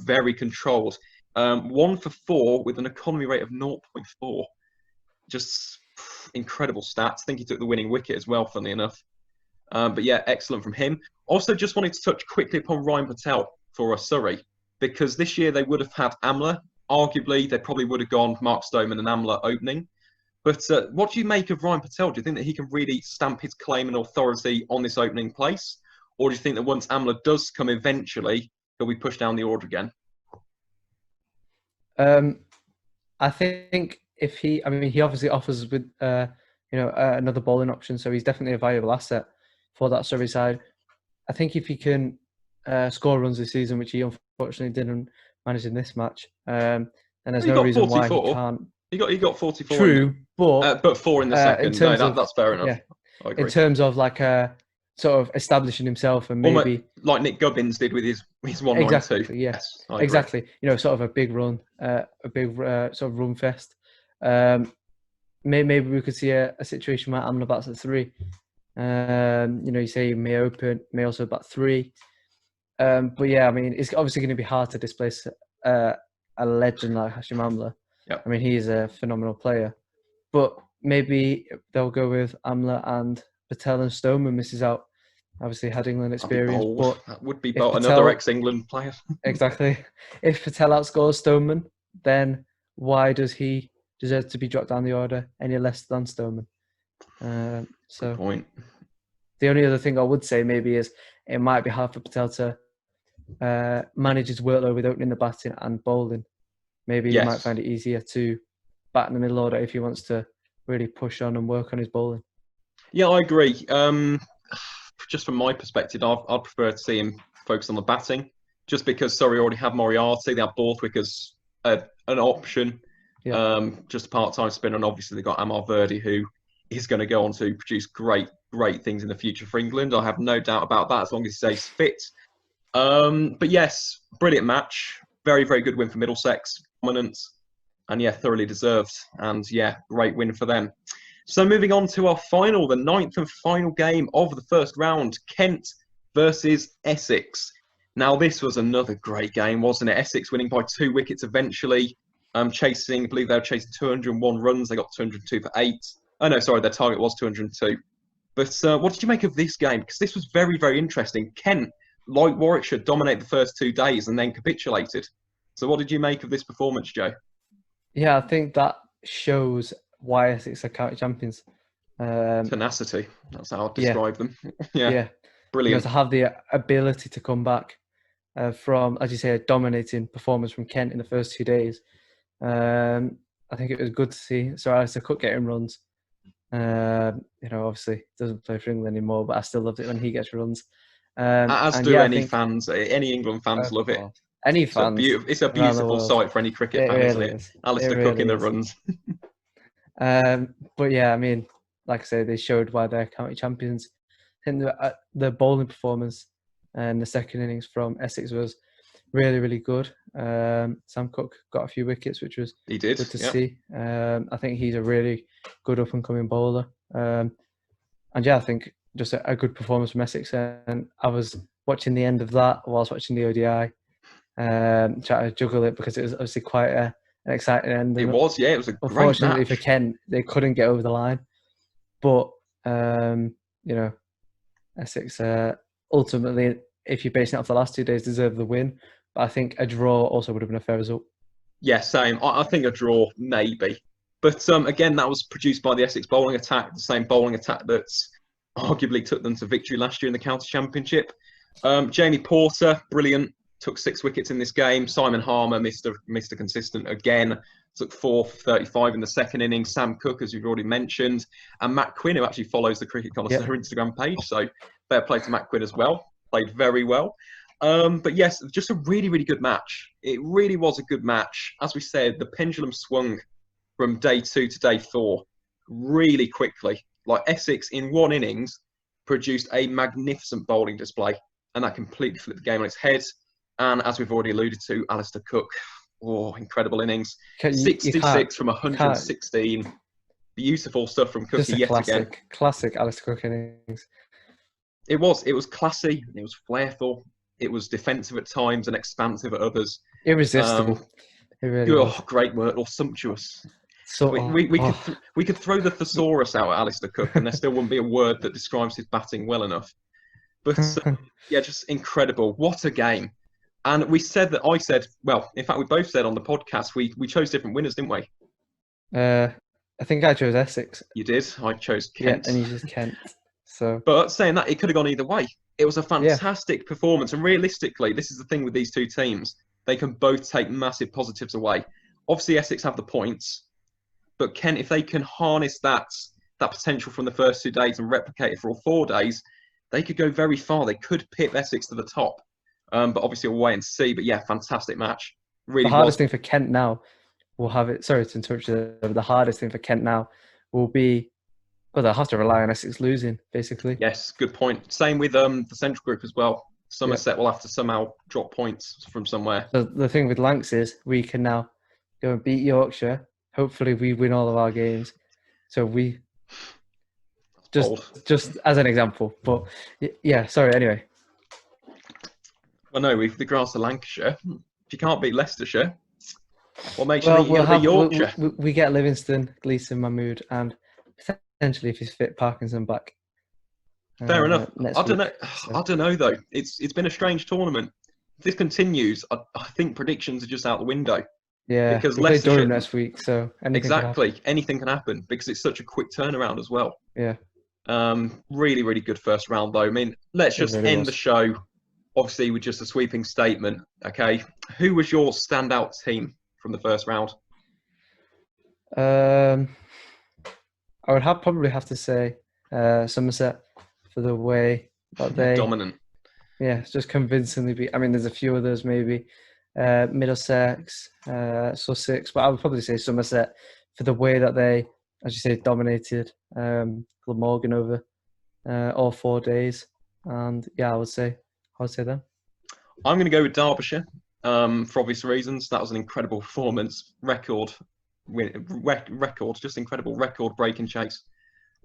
Very controlled. 1 for 4 with an economy rate of 0.4. Just incredible stats. I think he took the winning wicket as well, funnily enough. But yeah, excellent from him. Also, just wanted to touch quickly upon Ryan Patel for Surrey, because this year they would have had Amla. Arguably, they probably would have gone Mark Stoneman and Amla opening. But what do you make of Ryan Patel? Do you think that he can really stamp his claim and authority on this opening place? Or do you think that once Amla does come eventually, he'll be pushed down the order again? I think he obviously offers with another bowling option, so he's definitely a valuable asset for that Surrey side. I think if he can score runs this season, which he unfortunately didn't manage in this match, then there's no reason 44. Why he can't. He got 44. True, but 4 in the second. That's fair enough. Yeah. I agree. In terms of sort of establishing himself, and maybe like Nick Gubbins did with his 192. Exactly. Yes. Exactly. Sort of a big run, sort of run fest. maybe we could see a situation where Amla bats at 3. You say he may open, may also bat 3. But yeah, I mean, it's obviously going to be hard to displace a legend like Hashim Amla. Yep. I mean, he's a phenomenal player. But maybe they'll go with Amla and Patel, and Stoneman misses out. Obviously, had England experience. But that would be bold. Another ex-England player. Exactly. If Patel outscores Stoneman, then why does he deserve to be dropped down the order any less than Stoneman? So Good point. The only other thing I would say maybe is it might be hard for Patel to manage his workload with opening the batting and bowling. Maybe he might find it easier to bat in the middle order if he wants to really push on and work on his bowling. Yeah, I agree. Just from my perspective, I'd prefer to see him focus on the batting, just because Surrey already have Moriarty. They have Borthwick as an option, just a part-time spinner, and obviously they've got Amar Verdi, who is going to go on to produce great things in the future for England. I have no doubt about that, as long as he stays fit. But yes, brilliant match. Very, very good win for Middlesex. Dominant. And yeah, thoroughly deserved. And yeah, great win for them. So moving on to our final, the 9th and final game of the first round, Kent versus Essex. Now, this was another great game, wasn't it? Essex winning by 2 wickets eventually, I believe they were chasing 201 runs. They got 202 for 8. Oh, no, sorry, their target was 202. But what did you make of this game? Because this was very, very interesting. Kent, like Warwickshire, dominated the first 2 days and then capitulated. So what did you make of this performance, Joe? Yeah, I think that shows why Essex are county champions. Tenacity. That's how I'd describe them. Yeah. Brilliant. To have the ability to come back from, as you say, a dominating performance from Kent in the first 2 days. I think it was good to see Sir Alistair Cook getting runs. Obviously doesn't play for England anymore, but I still loved it when he gets runs. As do any fans, any England fans love it. Any fans. It's a beautiful sight for any cricket fan, isn't it? Alistair Cook in the runs. But yeah, I mean, like I say, they showed why they're county champions. I think the bowling performance and the second innings from Essex was really, really good. Sam Cook got a few wickets, which was good to see. I think he's a really good up-and-coming bowler. And yeah, I think just a good performance from Essex. And I was watching the end of that whilst watching the ODI, trying to juggle it because it was obviously quite an exciting end. It was a great match. Unfortunately for Kent, they couldn't get over the line. But, Essex ultimately, if you're basing it off the last 2 days, deserved the win. But I think a draw also would have been a fair result. Yeah, same. I think a draw, maybe. But again, that was produced by the Essex bowling attack, the same bowling attack that's arguably took them to victory last year in the County Championship. Jamie Porter, brilliant, took 6 wickets in this game. Simon Harmer, Mr. Consistent again, took 4 for 35 in the second innings. Sam Cook, as you've already mentioned. And Matt Quinn, who actually follows the Cricket Connoisseur Instagram page. So fair play to Matt Quinn as well. Played very well. But yes, just a really, really good match. It really was a good match. As we said, the pendulum swung from day 2 to day 4 really quickly. Like Essex, in 1 innings, produced a magnificent bowling display. And that completely flipped the game on its head. And as we've already alluded to, Alistair Cook, incredible innings. 66 from 116. Beautiful stuff from Cookie yet again. Classic Alistair Cook innings. It was classy. It was flairful. It was defensive at times and expansive at others. Irresistible. It really was. Great word. Or sumptuous. We could throw the thesaurus out at Alistair Cook and there still wouldn't be a word that describes his batting well enough. But just incredible. What a game. And I said, in fact, we both said on the podcast, we chose different winners, didn't we? I think I chose Essex. You did. I chose Kent. Yeah, and you chose Kent. So, but saying that, it could have gone either way. It was a fantastic performance. And realistically, this is the thing with these 2 teams. They can both take massive positives away. Obviously, Essex have the points. But Kent, if they can harness that potential from the first 2 days and replicate it for all 4 days, they could go very far. They could pip Essex to the top. But obviously, we'll wait and see. But yeah, fantastic match. Really, the hardest thing for Kent now, we'll have it. Sorry to interrupt you. The hardest thing for Kent now will be, they'll have to rely on Essex losing, basically. Yes, good point. Same with the Central Group as well. Somerset will have to somehow drop points from somewhere. The thing with Lancs is we can now go and beat Yorkshire. Hopefully, we win all of our games. So we Bold. just as an example. But yeah, sorry. Anyway, Well, no, we've the grass of Lancashire. If you can't beat Leicestershire, what makes well, you think you're going to beat Yorkshire? we get Livingston, Gleeson, Mahmood, and potentially, if he's fit, Parkinson back. Fair enough. Next I don't know. week, so. I don't know though. It's been a strange tournament. If this continues, I think predictions are just out the window. Yeah, Because we play Leicestershire Durham next week, so anything can happen because it's such a quick turnaround as well. Yeah. Really, really good first round though. I mean, let's just really end was. the show, obviously, with just a sweeping statement. Okay, who was your standout team from the first round? I would probably have to say Somerset for the way that they Dominant. Yeah, just convincingly beat. I mean, there's a few others maybe, Middlesex, Sussex, but I would probably say Somerset for the way that they, as you say, dominated Glamorgan over all 4 days. And yeah, I would say them. I'm going to go with Derbyshire for obvious reasons. That was an incredible performance, just incredible record-breaking chase.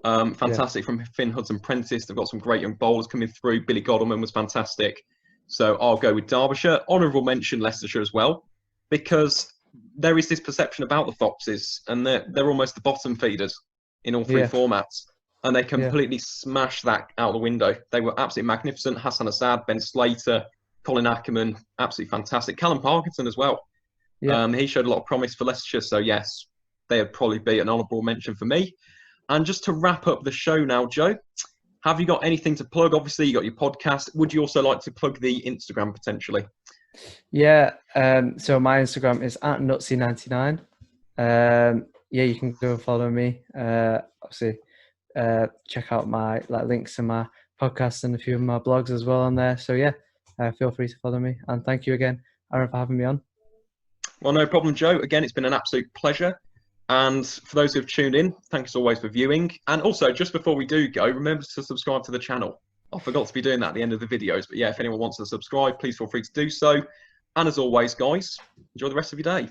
Fantastic from Finn Hudson-Prentice. They've got some great young bowlers coming through. Billy Godalming was fantastic. So I'll go with Derbyshire. Honourable mention Leicestershire as well, because there is this perception about the Foxes, and they're almost the bottom feeders in all three formats. And they completely smashed that out the window. They were absolutely magnificent. Hassan Assad, Ben Slater, Colin Ackerman, absolutely fantastic. Callum Parkinson as well. He showed a lot of promise for Leicestershire. So yes, they would probably be an honourable mention for me. And just to wrap up the show now, Joe, have you got anything to plug? Obviously, you got your podcast. Would you also like to plug the Instagram potentially? Yeah. So my Instagram is @nutsy99. Yeah, you can go and follow me. Obviously, check out my links to my podcast and a few of my blogs as well on there. So yeah, feel free to follow me. And thank you again, Aaron, for having me on. Well, no problem, Joe. Again, it's been an absolute pleasure. And for those who have tuned in, thanks always for viewing. And also, just before we do go, remember to subscribe to the channel. I forgot to be doing that at the end of the videos. But yeah, if anyone wants to subscribe, please feel free to do so. And as always, guys, enjoy the rest of your day.